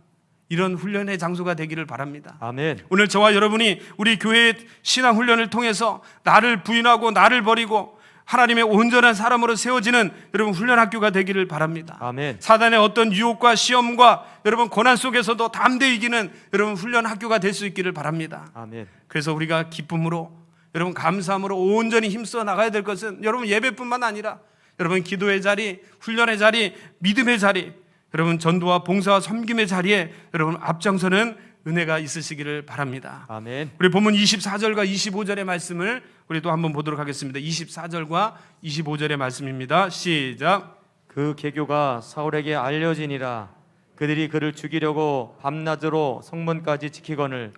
이런 훈련의 장소가 되기를 바랍니다. 아멘. 오늘 저와 여러분이 우리 교회의 신앙 훈련을 통해서 나를 부인하고 나를 버리고 하나님의 온전한 사람으로 세워지는 여러분 훈련 학교가 되기를 바랍니다. 아멘. 사단의 어떤 유혹과 시험과 여러분 고난 속에서도 담대히 이기는 여러분 훈련 학교가 될 수 있기를 바랍니다. 아멘. 그래서 우리가 기쁨으로 여러분 감사함으로 온전히 힘써 나가야 될 것은 여러분 예배뿐만 아니라 여러분 기도의 자리, 훈련의 자리, 믿음의 자리, 여러분 전도와 봉사와 섬김의 자리에 여러분 앞장서는 은혜가 있으시기를 바랍니다. 아멘. 우리 본문 24절과 25절의 말씀을 우리 또 한번 보도록 하겠습니다. 24절과 25절의 말씀입니다. 시작. 그 계교가 사울에게 알려지니라. 그들이 그를 죽이려고 밤낮으로 성문까지 지키거늘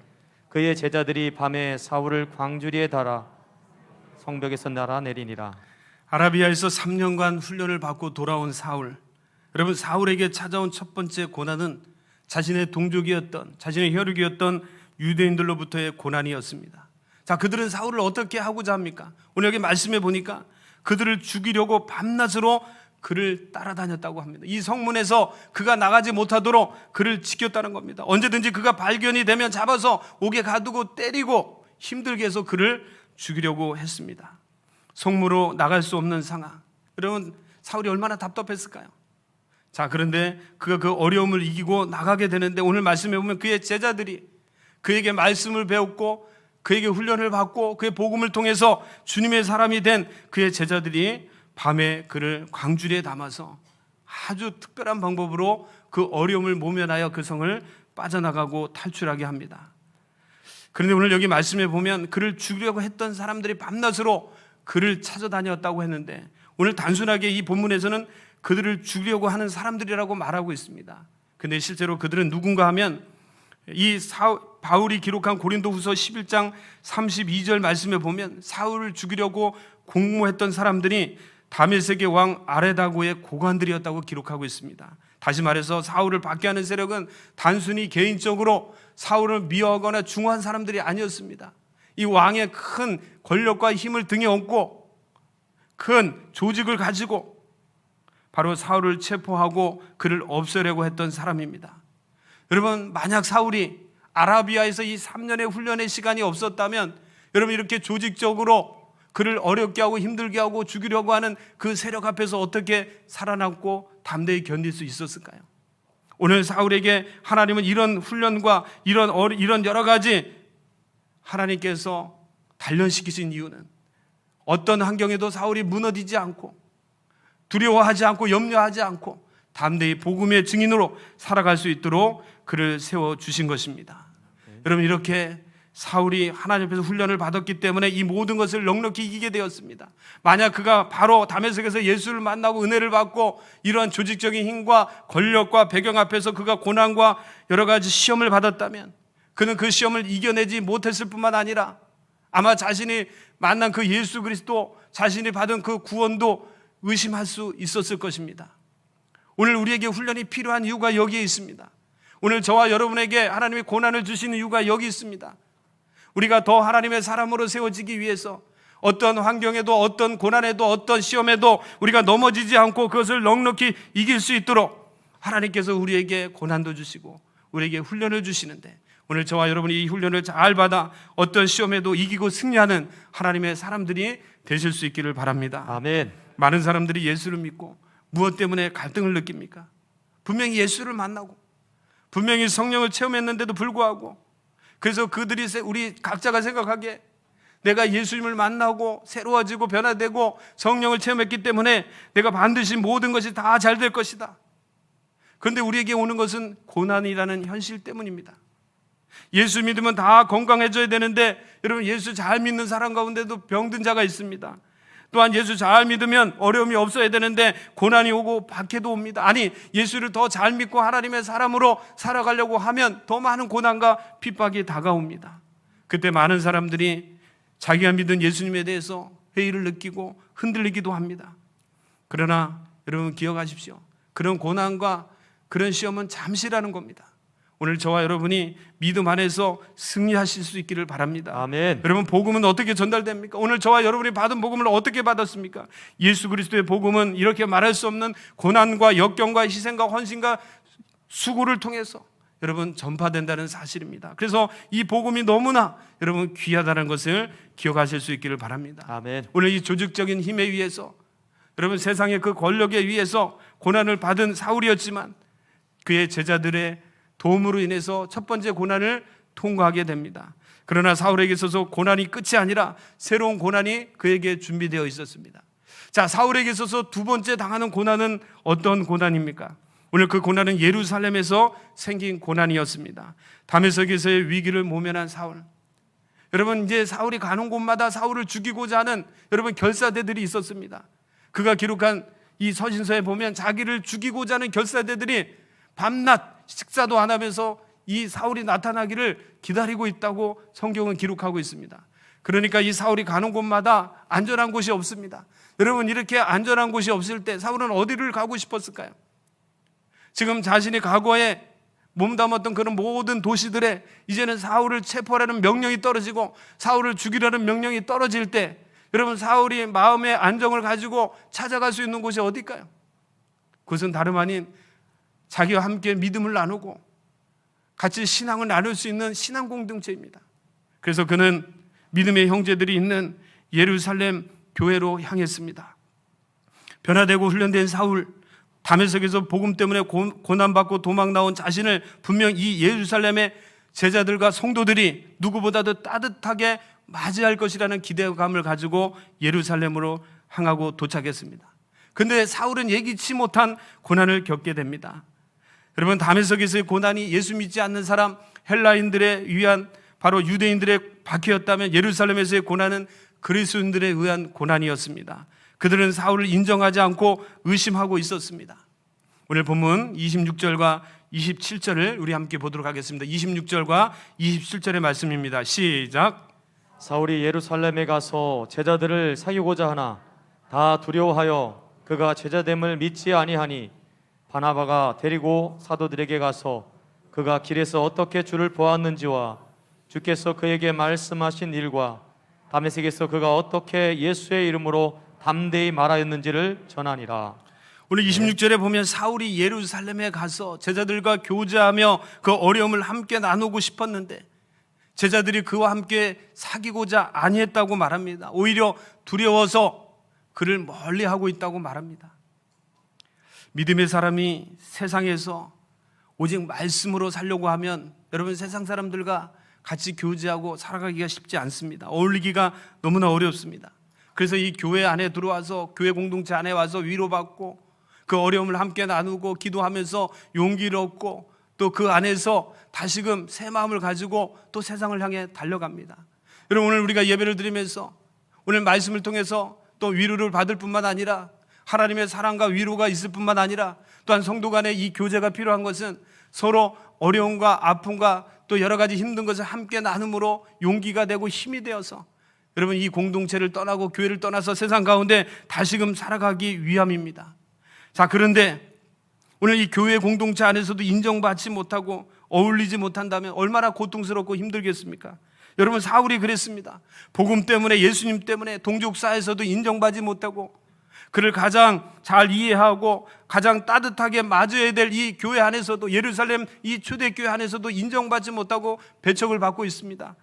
그의 제자들이 밤에 사울을 광주리에 달아 성벽에서 날아내리니라. 아라비아에서 3년간 훈련을 받고 돌아온 사울. 여러분 사울에게 찾아온 첫 번째 고난은 자신의 동족이었던, 자신의 혈육이었던 유대인들로부터의 고난이었습니다. 자, 그들은 사울을 어떻게 하고자 합니까? 오늘 여기 말씀해 보니까 그들을 죽이려고 밤낮으로 그를 따라다녔다고 합니다. 이 성문에서 그가 나가지 못하도록 그를 지켰다는 겁니다. 언제든지 그가 발견이 되면 잡아서 옥에 가두고 때리고 힘들게 해서 그를 죽이려고 했습니다. 성문으로 나갈 수 없는 상황. 여러분 사울이 얼마나 답답했을까요? 자, 그런데 그가 그 어려움을 이기고 나가게 되는데 오늘 말씀해 보면 그의 제자들이 그에게 말씀을 배웠고 그에게 훈련을 받고 그의 복음을 통해서 주님의 사람이 된 그의 제자들이 밤에 그를 광주리에 담아서 아주 특별한 방법으로 그 어려움을 모면하여 그 성을 빠져나가고 탈출하게 합니다. 그런데 오늘 여기 말씀해 보면 그를 죽이려고 했던 사람들이 밤낮으로 그를 찾아다녔다고 했는데 오늘 단순하게 이 본문에서는 그들을 죽이려고 하는 사람들이라고 말하고 있습니다. 근데 실제로 그들은 누군가 하면 이 바울이 기록한 고린도후서 11장 32절 말씀에 보면 사울을 죽이려고 공모했던 사람들이 다메섹의 왕 아레다고의 고관들이었다고 기록하고 있습니다. 다시 말해서 사울을 받게 하는 세력은 단순히 개인적으로 사울을 미워하거나 중화한 사람들이 아니었습니다. 이 왕의 큰 권력과 힘을 등에 업고 큰 조직을 가지고 바로 사울을 체포하고 그를 없애려고 했던 사람입니다. 여러분 만약 사울이 아라비아에서 이 3년의 훈련의 시간이 없었다면 여러분 이렇게 조직적으로 그를 어렵게 하고 힘들게 하고 죽이려고 하는 그 세력 앞에서 어떻게 살아남고 담대히 견딜 수 있었을까요? 오늘 사울에게 하나님은 이런 훈련과 이런 여러 가지 하나님께서 단련시키신 이유는 어떤 환경에도 사울이 무너지지 않고 두려워하지 않고 염려하지 않고 담대히 복음의 증인으로 살아갈 수 있도록 그를 세워주신 것입니다. 여러분, 이렇게 사울이 하나님 앞에서 훈련을 받았기 때문에 이 모든 것을 넉넉히 이기게 되었습니다. 만약 그가 바로 다메섹에서 예수를 만나고 은혜를 받고 이러한 조직적인 힘과 권력과 배경 앞에서 그가 고난과 여러 가지 시험을 받았다면 그는 그 시험을 이겨내지 못했을 뿐만 아니라 아마 자신이 만난 그 예수 그리스도, 자신이 받은 그 구원도 의심할 수 있었을 것입니다. 오늘 우리에게 훈련이 필요한 이유가 여기에 있습니다. 오늘 저와 여러분에게 하나님이 고난을 주시는 이유가 여기 있습니다. 우리가 더 하나님의 사람으로 세워지기 위해서 어떤 환경에도 어떤 고난에도 어떤 시험에도 우리가 넘어지지 않고 그것을 넉넉히 이길 수 있도록 하나님께서 우리에게 고난도 주시고 우리에게 훈련을 주시는데, 오늘 저와 여러분이 이 훈련을 잘 받아 어떤 시험에도 이기고 승리하는 하나님의 사람들이 되실 수 있기를 바랍니다. 아멘. 많은 사람들이 예수를 믿고 무엇 때문에 갈등을 느낍니까? 분명히 예수를 만나고 분명히 성령을 체험했는데도 불구하고, 그래서 그들이 우리 각자가 생각하기에 내가 예수님을 만나고 새로워지고 변화되고 성령을 체험했기 때문에 내가 반드시 모든 것이 다 잘 될 것이다. 그런데 우리에게 오는 것은 고난이라는 현실 때문입니다. 예수 믿으면 다 건강해져야 되는데, 여러분, 예수 잘 믿는 사람 가운데도 병든 자가 있습니다. 또한 예수 잘 믿으면 어려움이 없어야 되는데 고난이 오고 박해도 옵니다. 아니, 예수를 더 잘 믿고 하나님의 사람으로 살아가려고 하면 더 많은 고난과 핍박이 다가옵니다. 그때 많은 사람들이 자기가 믿은 예수님에 대해서 회의를 느끼고 흔들리기도 합니다. 그러나 여러분 기억하십시오. 그런 고난과 그런 시험은 잠시라는 겁니다. 오늘 저와 여러분이 믿음 안에서 승리하실 수 있기를 바랍니다. 아멘. 여러분, 복음은 어떻게 전달됩니까? 오늘 저와 여러분이 받은 복음을 어떻게 받았습니까? 예수 그리스도의 복음은 이렇게 말할 수 없는 고난과 역경과 희생과 헌신과 수고를 통해서 여러분 전파된다는 사실입니다. 그래서 이 복음이 너무나 여러분 귀하다는 것을 기억하실 수 있기를 바랍니다. 아멘. 오늘 이 조직적인 힘에 의해서, 여러분 세상의 그 권력에 의해서 고난을 받은 사울이었지만 그의 제자들의 도움으로 인해서 첫 번째 고난을 통과하게 됩니다. 그러나 사울에게 있어서 고난이 끝이 아니라 새로운 고난이 그에게 준비되어 있었습니다. 자, 사울에게 있어서 두 번째 당하는 고난은 어떤 고난입니까? 오늘 그 고난은 예루살렘에서 생긴 고난이었습니다. 다메섹에서의 위기를 모면한 사울. 여러분, 이제 사울이 가는 곳마다 사울을 죽이고자 하는 여러분 결사대들이 있었습니다. 그가 기록한 이 서신서에 보면 자기를 죽이고자 하는 결사대들이 밤낮 식사도 안 하면서 이 사울이 나타나기를 기다리고 있다고 성경은 기록하고 있습니다. 그러니까 이 사울이 가는 곳마다 안전한 곳이 없습니다. 여러분, 이렇게 안전한 곳이 없을 때 사울은 어디를 가고 싶었을까요? 지금 자신이 과거에 몸담았던 그런 모든 도시들에 이제는 사울을 체포하라는 명령이 떨어지고 사울을 죽이라는 명령이 떨어질 때, 여러분, 사울이 마음의 안정을 가지고 찾아갈 수 있는 곳이 어딜까요? 그것은 다름 아닌 자기와 함께 믿음을 나누고 같이 신앙을 나눌 수 있는 신앙 공동체입니다. 그래서 그는 믿음의 형제들이 있는 예루살렘 교회로 향했습니다. 변화되고 훈련된 사울, 다메섹에서 복음 때문에 고난받고 도망 나온 자신을 분명 이 예루살렘의 제자들과 성도들이 누구보다도 따뜻하게 맞이할 것이라는 기대감을 가지고 예루살렘으로 향하고 도착했습니다. 그런데 사울은 예기치 못한 고난을 겪게 됩니다. 여러분, 다메섹에서의 고난이 예수 믿지 않는 사람 헬라인들에 의한, 바로 유대인들의 박해였다면 예루살렘에서의 고난은 그리스도인들에 의한 고난이었습니다. 그들은 사울을 인정하지 않고 의심하고 있었습니다. 오늘 본문 26절과 27절을 우리 함께 보도록 하겠습니다. 26절과 27절의 말씀입니다. 시작. 사울이 예루살렘에 가서 제자들을 사귀고자 하나 다 두려워하여 그가 제자됨을 믿지 아니하니 바나바가 데리고 사도들에게 가서 그가 길에서 어떻게 주를 보았는지와 주께서 그에게 말씀하신 일과 다메섹에서 그가 어떻게 예수의 이름으로 담대히 말하였는지를 전하니라. 오늘 26절에 보면 사울이 예루살렘에 가서 제자들과 교제하며 그 어려움을 함께 나누고 싶었는데 제자들이 그와 함께 사귀고자 아니했다고 말합니다. 오히려 두려워서 그를 멀리하고 있다고 말합니다. 믿음의 사람이 세상에서 오직 말씀으로 살려고 하면 여러분 세상 사람들과 같이 교제하고 살아가기가 쉽지 않습니다. 어울리기가 너무나 어렵습니다. 그래서 이 교회 안에 들어와서 교회 공동체 안에 와서 위로받고 그 어려움을 함께 나누고 기도하면서 용기를 얻고 또 그 안에서 다시금 새 마음을 가지고 또 세상을 향해 달려갑니다. 여러분, 오늘 우리가 예배를 드리면서 오늘 말씀을 통해서 또 위로를 받을 뿐만 아니라 하나님의 사랑과 위로가 있을 뿐만 아니라 또한 성도 간에 이 교제가 필요한 것은 서로 어려움과 아픔과 또 여러 가지 힘든 것을 함께 나눔으로 용기가 되고 힘이 되어서 여러분 이 공동체를 떠나고 교회를 떠나서 세상 가운데 다시금 살아가기 위함입니다. 자, 그런데 오늘 이 교회 공동체 안에서도 인정받지 못하고 어울리지 못한다면 얼마나 고통스럽고 힘들겠습니까? 여러분, 사울이 그랬습니다. 복음 때문에, 예수님 때문에 동족사에서도 인정받지 못하고 그를 가장 잘 이해하고 가장 따뜻하게 맞아야 될 이 교회 안에서도, 예루살렘 이 초대교회 안에서도 인정받지 못하고 배척을 받고 있습니다.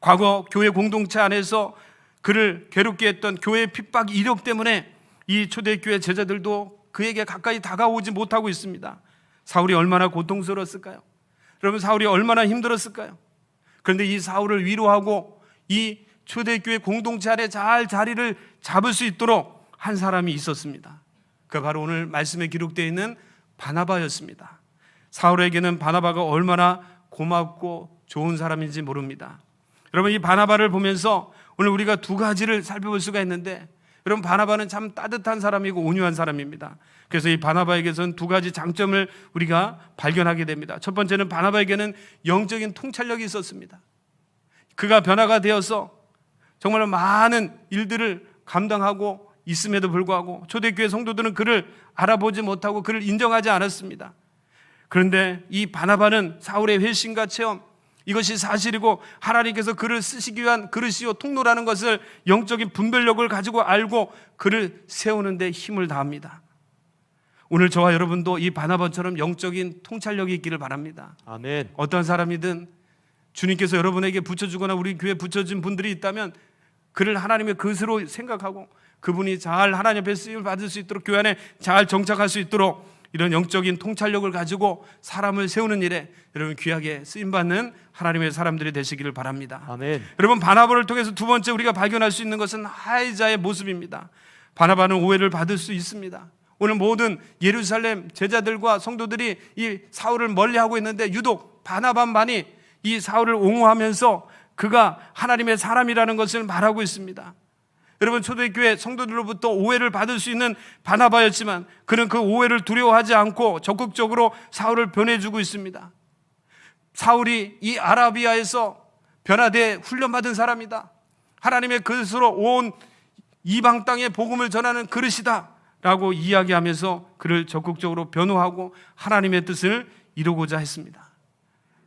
과거 교회 공동체 안에서 그를 괴롭게 했던 교회의 핍박 이력 때문에 이 초대교회 제자들도 그에게 가까이 다가오지 못하고 있습니다. 사울이 얼마나 고통스러웠을까요? 여러분, 사울이 얼마나 힘들었을까요? 그런데 이 사울을 위로하고 이 초대교회 공동체 안에 잘 자리를 잡을 수 있도록 한 사람이 있었습니다. 그 바로 오늘 말씀에 기록되어 있는 바나바였습니다. 사울에게는 바나바가 얼마나 고맙고 좋은 사람인지 모릅니다. 여러분, 이 바나바를 보면서 오늘 우리가 두 가지를 살펴볼 수가 있는데, 여러분, 바나바는 참 따뜻한 사람이고 온유한 사람입니다. 그래서 이 바나바에게서는 두 가지 장점을 우리가 발견하게 됩니다. 첫 번째는 바나바에게는 영적인 통찰력이 있었습니다. 그가 변화가 되어서 정말 많은 일들을 감당하고 있음에도 불구하고 초대교회 성도들은 그를 알아보지 못하고 그를 인정하지 않았습니다. 그런데 이 바나바는 사울의 회심과 체험, 이것이 사실이고 하나님께서 그를 쓰시기 위한 그릇이요 통로라는 것을 영적인 분별력을 가지고 알고 그를 세우는 데 힘을 다합니다. 오늘 저와 여러분도 이 바나바처럼 영적인 통찰력이 있기를 바랍니다. 아멘. 어떤 사람이든 주님께서 여러분에게 붙여주거나 우리 교회에 붙여준 분들이 있다면 그를 하나님의 그릇으로 생각하고 그분이 잘 하나님 앞에 쓰임을 받을 수 있도록 교회 안에 잘 정착할 수 있도록 이런 영적인 통찰력을 가지고 사람을 세우는 일에 여러분 귀하게 쓰임받는 하나님의 사람들이 되시기를 바랍니다. 아멘. 여러분, 바나바를 통해서 두 번째 우리가 발견할 수 있는 것은 하이자의 모습입니다. 바나바는 오해를 받을 수 있습니다. 오늘 모든 예루살렘 제자들과 성도들이 이 사울을 멀리하고 있는데 유독 바나바만이 이 사울을 옹호하면서 그가 하나님의 사람이라는 것을 말하고 있습니다. 여러분, 초대교회 성도들로부터 오해를 받을 수 있는 바나바였지만 그는 그 오해를 두려워하지 않고 적극적으로 사울을 변해주고 있습니다. 사울이 이 아라비아에서 변화돼 훈련받은 사람이다. 하나님의 그릇으로 온 이방 땅에 복음을 전하는 그릇이다 라고 이야기하면서 그를 적극적으로 변호하고 하나님의 뜻을 이루고자 했습니다.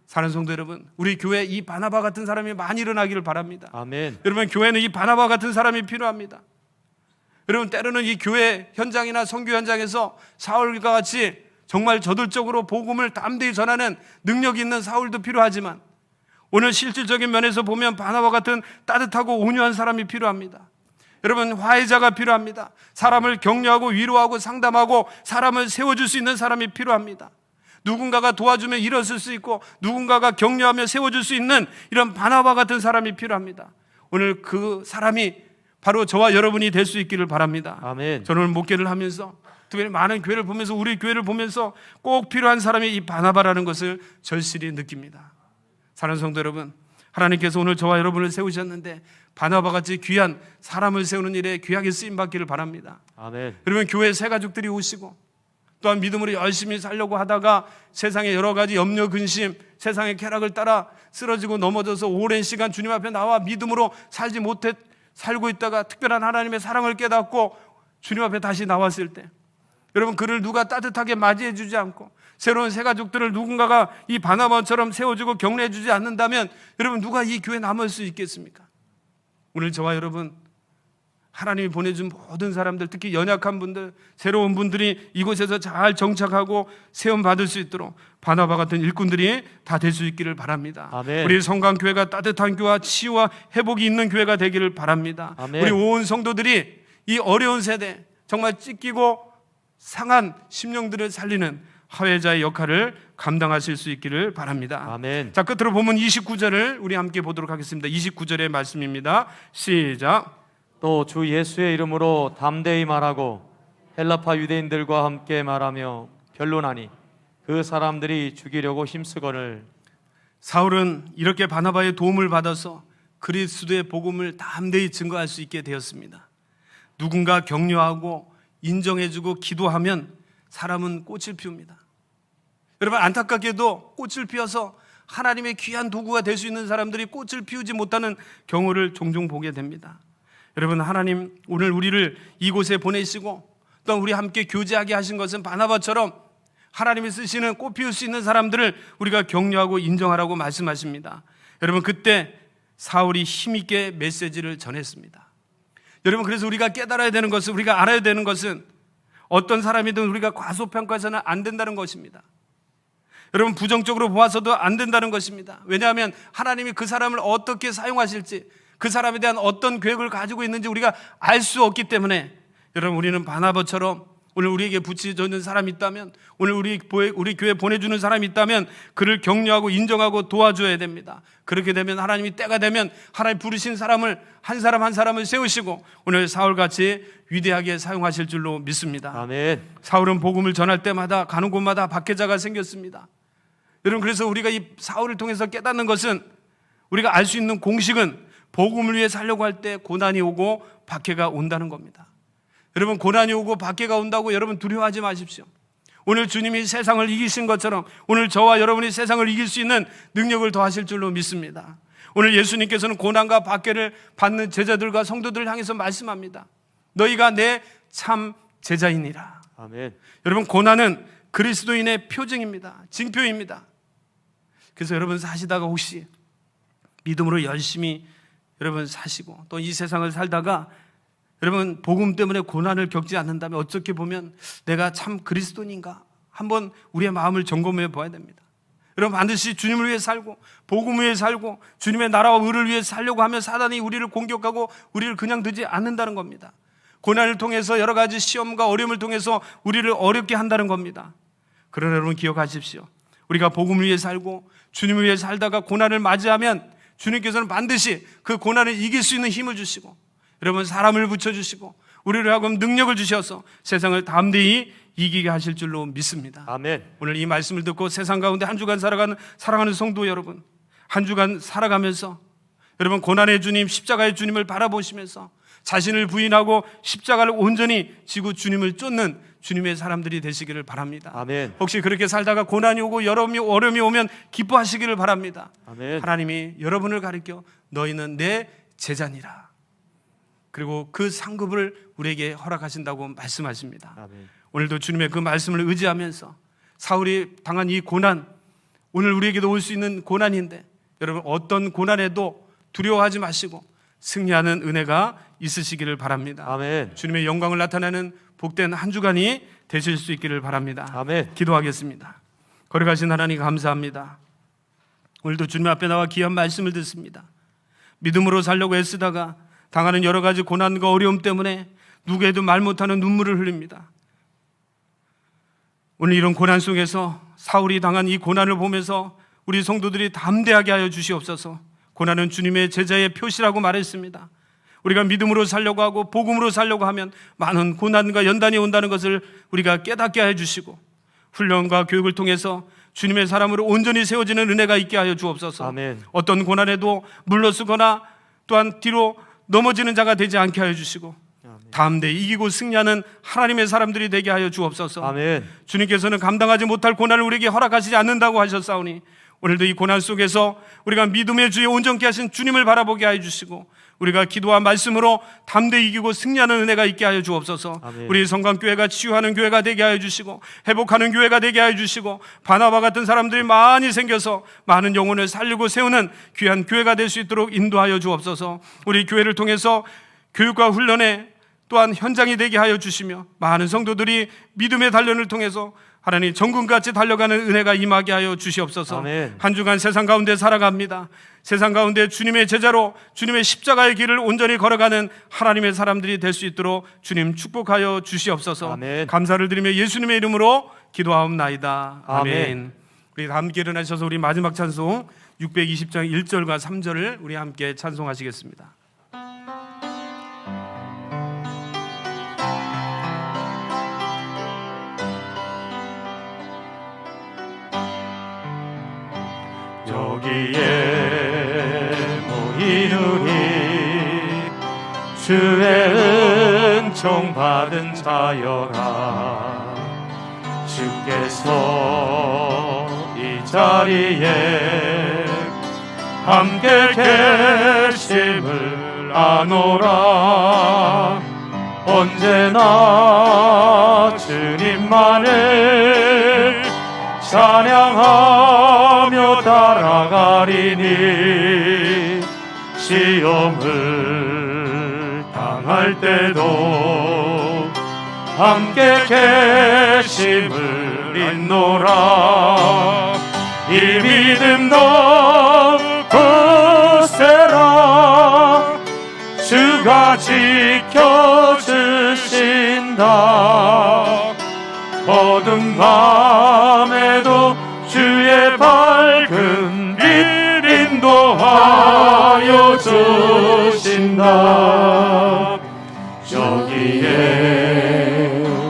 사랑하는 성도 여러분, 우리 교회에 이 바나바 같은 사람이 많이 일어나기를 바랍니다. 아멘. 여러분, 교회는 이 바나바 같은 사람이 필요합니다. 여러분, 때로는 이 교회 현장이나 선교 현장에서 사울과 같이 정말 저돌적으로 복음을 담대히 전하는 능력이 있는 사울도 필요하지만 오늘 실질적인 면에서 보면 바나바 같은 따뜻하고 온유한 사람이 필요합니다. 여러분, 화해자가 필요합니다. 사람을 격려하고 위로하고 상담하고 사람을 세워줄 수 있는 사람이 필요합니다. 누군가가 도와주면 일어설 수 있고 누군가가 격려하며 세워줄 수 있는 이런 바나바 같은 사람이 필요합니다. 오늘 그 사람이 바로 저와 여러분이 될 수 있기를 바랍니다. 아멘. 저는 오늘 목회를 하면서 특별히 많은 교회를 보면서 우리 교회를 보면서 꼭 필요한 사람이 이 바나바라는 것을 절실히 느낍니다. 사랑하는 성도 여러분, 하나님께서 오늘 저와 여러분을 세우셨는데 바나바같이 귀한 사람을 세우는 일에 귀하게 쓰임받기를 바랍니다. 아멘. 여러분, 교회 새 가족들이 오시고 또한 믿음으로 열심히 살려고 하다가 세상의 여러 가지 염려, 근심, 세상의 쾌락을 따라 쓰러지고 넘어져서 오랜 시간 주님 앞에 나와 믿음으로 살고 있다가 특별한 하나님의 사랑을 깨닫고 주님 앞에 다시 나왔을 때 여러분, 그를 누가 따뜻하게 맞이해 주지 않고 새로운 새 가족들을 누군가가 이 바나바처럼 세워주고 격려해 주지 않는다면 여러분, 누가 이 교회에 남을 수 있겠습니까? 오늘 저와 여러분, 하나님이 보내준 모든 사람들, 특히 연약한 분들, 새로운 분들이 이곳에서 잘 정착하고 세움받을 수 있도록 바나바 같은 일꾼들이 다 될 수 있기를 바랍니다. 아멘. 우리 성강교회가 따뜻한 교회와 치유와 회복이 있는 교회가 되기를 바랍니다. 아멘. 우리 온 성도들이 이 어려운 세대 정말 찢기고 상한 심령들을 살리는 화해자의 역할을 감당하실 수 있기를 바랍니다. 아멘. 자, 끝으로 본문 29절을 우리 함께 보도록 하겠습니다. 29절의 말씀입니다. 시작. 또 주 예수의 이름으로 담대히 말하고 헬라파 유대인들과 함께 말하며 변론하니 그 사람들이 죽이려고 힘쓰거늘. 사울은 이렇게 바나바의 도움을 받아서 그리스도의 복음을 담대히 증거할 수 있게 되었습니다. 누군가 격려하고 인정해주고 기도하면 사람은 꽃을 피웁니다. 여러분, 안타깝게도 꽃을 피워서 하나님의 귀한 도구가 될 수 있는 사람들이 꽃을 피우지 못하는 경우를 종종 보게 됩니다. 여러분, 하나님 오늘 우리를 이곳에 보내시고 또 우리 함께 교제하게 하신 것은 바나바처럼 하나님이 쓰시는 꽃 피울 수 있는 사람들을 우리가 격려하고 인정하라고 말씀하십니다. 여러분, 그때 사울이 힘있게 메시지를 전했습니다. 여러분, 그래서 우리가 깨달아야 되는 것은, 우리가 알아야 되는 것은 어떤 사람이든 우리가 과소평가해서는 안 된다는 것입니다. 여러분, 부정적으로 보아서도 안 된다는 것입니다. 왜냐하면 하나님이 그 사람을 어떻게 사용하실지, 그 사람에 대한 어떤 계획을 가지고 있는지 우리가 알 수 없기 때문에 여러분, 우리는 바나바처럼 오늘 우리에게 붙여주는 사람이 있다면, 오늘 우리 교회 보내주는 사람이 있다면 그를 격려하고 인정하고 도와줘야 됩니다. 그렇게 되면 하나님이 때가 되면 하나님 부르신 사람을 한 사람 한 사람을 세우시고 오늘 사울같이 위대하게 사용하실 줄로 믿습니다. 아멘. 사울은 복음을 전할 때마다 가는 곳마다 박해자가 생겼습니다. 여러분, 그래서 우리가 이 사울을 통해서 깨닫는 것은, 우리가 알 수 있는 공식은 복음을 위해 살려고 할 때 고난이 오고 박해가 온다는 겁니다. 여러분, 고난이 오고 박해가 온다고 여러분 두려워하지 마십시오. 오늘 주님이 세상을 이기신 것처럼 오늘 저와 여러분이 세상을 이길 수 있는 능력을 더하실 줄로 믿습니다. 오늘 예수님께서는 고난과 박해를 받는 제자들과 성도들을 향해서 말씀합니다. 너희가 내 참 제자이니라. 아멘. 여러분, 고난은 그리스도인의 표징입니다. 징표입니다. 그래서 여러분 사시다가 혹시 믿음으로 열심히 여러분 사시고 또 이 세상을 살다가 여러분 복음 때문에 고난을 겪지 않는다면 어떻게 보면 내가 참 그리스도인인가 한번 우리의 마음을 점검해 봐야 됩니다. 여러분, 반드시 주님을 위해 살고 복음을 위해 살고 주님의 나라와 의를 위해 살려고 하면 사단이 우리를 공격하고 우리를 그냥 두지 않는다는 겁니다. 고난을 통해서 여러 가지 시험과 어려움을 통해서 우리를 어렵게 한다는 겁니다. 그러나 여러분 기억하십시오. 우리가 복음을 위해 살고 주님을 위해 살다가 고난을 맞이하면 주님께서는 반드시 그 고난을 이길 수 있는 힘을 주시고 여러분 사람을 붙여주시고 우리를 하여금 능력을 주셔서 세상을 담대히 이기게 하실 줄로 믿습니다. 아멘. 오늘 이 말씀을 듣고 세상 가운데 한 주간 살아가는 사랑하는 성도 여러분, 한 주간 살아가면서 여러분 고난의 주님, 십자가의 주님을 바라보시면서 자신을 부인하고 십자가를 온전히 지고 주님을 쫓는 주님의 사람들이 되시기를 바랍니다. 아멘. 혹시 그렇게 살다가 고난이 오고 어려움이 오면 기뻐하시기를 바랍니다. 아멘. 하나님이 여러분을 가리켜 너희는 내 제자니라. 그리고 그 상급을 우리에게 허락하신다고 말씀하십니다. 아멘. 오늘도 주님의 그 말씀을 의지하면서 사울이 당한 이 고난, 오늘 우리에게도 올 수 있는 고난인데 여러분 어떤 고난에도 두려워하지 마시고 승리하는 은혜가 있으시기를 바랍니다. 아멘. 주님의 영광을 나타내는 복된 한 주간이 되실 수 있기를 바랍니다. 아멘. 기도하겠습니다. 거룩하신 하나님 감사합니다. 오늘도 주님 앞에 나와 귀한 말씀을 듣습니다. 믿음으로 살려고 애쓰다가 당하는 여러 가지 고난과 어려움 때문에 누구에도 말 못하는 눈물을 흘립니다. 오늘 이런 고난 속에서 사울이 당한 이 고난을 보면서 우리 성도들이 담대하게 하여 주시옵소서. 고난은 주님의 제자의 표시라고 말했습니다. 우리가 믿음으로 살려고 하고 복음으로 살려고 하면 많은 고난과 연단이 온다는 것을 우리가 깨닫게 해 주시고 훈련과 교육을 통해서 주님의 사람으로 온전히 세워지는 은혜가 있게 하여 주옵소서. 아멘. 어떤 고난에도 물러서거나 또한 뒤로 넘어지는 자가 되지 않게 하여 주시고 담대히 이기고 승리하는 하나님의 사람들이 되게 하여 주옵소서. 아멘. 주님께서는 감당하지 못할 고난을 우리에게 허락하시지 않는다고 하셨사오니 오늘도 이 고난 속에서 우리가 믿음의 주에 온전케 하신 주님을 바라보게 하여 주시고 우리가 기도와 말씀으로 담대히 이기고 승리하는 은혜가 있게 하여 주옵소서. 아멘. 우리 성강교회가 치유하는 교회가 되게 하여 주시고 회복하는 교회가 되게 하여 주시고 바나바 같은 사람들이 많이 생겨서 많은 영혼을 살리고 세우는 귀한 교회가 될 수 있도록 인도하여 주옵소서. 우리 교회를 통해서 교육과 훈련에 또한 현장이 되게 하여 주시며 많은 성도들이 믿음의 단련을 통해서 하나님 정금같이 달려가는 은혜가 임하게 하여 주시옵소서. 아멘. 한 주간 세상 가운데 살아갑니다. 세상 가운데 주님의 제자로 주님의 십자가의 길을 온전히 걸어가는 하나님의 사람들이 될 수 있도록 주님 축복하여 주시옵소서. 아멘. 감사를 드리며 예수님의 이름으로 기도하옵나이다. 아멘. 아멘. 우리 다 함께 일어나셔서 우리 마지막 찬송 620장 1절과 3절을 우리 함께 찬송하시겠습니다. 여기에 모인 우리 주의 은총 받은 자여라. 주께서 이 자리에 함께 계심을 아노라. 언제나 주님만을 찬양하며 따라가리니 시험을 당할 때도 함께 계심을 잊노라. 이 믿음 너무 세라. 주가 지켜주신다. 어두운 밤에도 주의 밝은 빛 인도하여 주신다. 여기에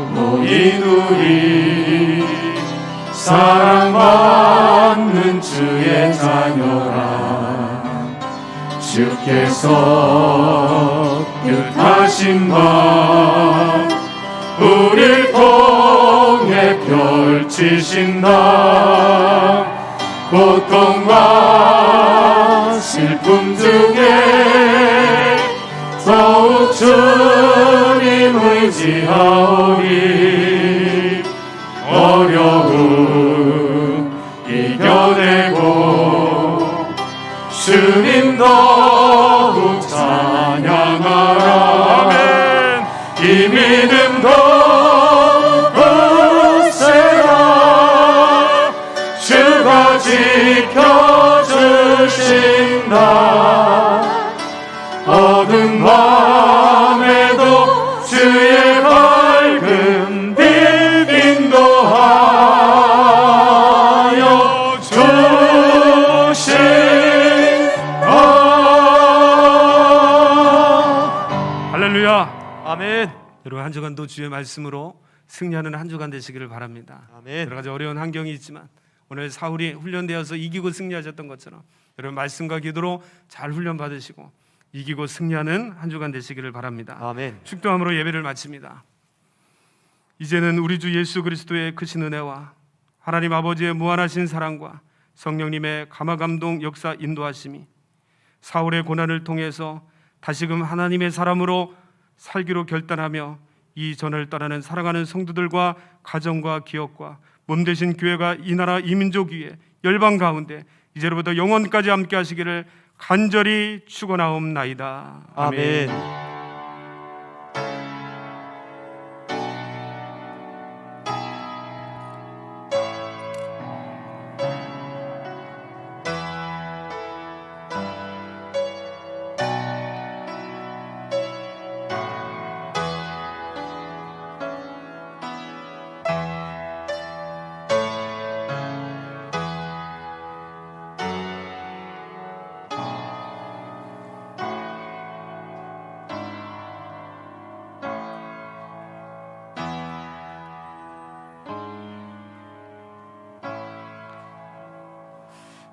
모인 우리 사랑받는 주의 자녀라. 주께서 뜻하신 바 우릴 통해 펼치신다. 고통과 슬픔 중에 더욱 주님 의지하오니 어려움 이겨내고 주님 더욱 찬양하라. 아멘. 이 믿음 더욱 세라. 주가 지켜주신다. 어두운 밤에도 주의 밝은 빛 인도하여 주신다. 할렐루야. 아멘. 여러분 한 주간도 주의 말씀으로 승리하는 한 주간 되시기를 바랍니다. 아멘. 여러 가지 어려운 환경이 있지만 오늘 사울이 훈련되어서 이기고 승리하셨던 것처럼 여러분 말씀과 기도로 잘 훈련 받으시고 이기고 승리하는 한 주간 되시기를 바랍니다. 아멘. 축도함으로 예배를 마칩니다. 이제는 우리 주 예수 그리스도의 크신 은혜와 하나님 아버지의 무한하신 사랑과 성령님의 감화감동 역사 인도하심이 사울의 고난을 통해서 다시금 하나님의 사람으로 살기로 결단하며 이 전을 떠나는 사랑하는 성도들과 가정과 기업과 몸되신 교회가 이 나라 이 민족 위에 열방 가운데 이제로부터 영원까지 함께 하시기를 간절히 축원하옵나이다. 아멘.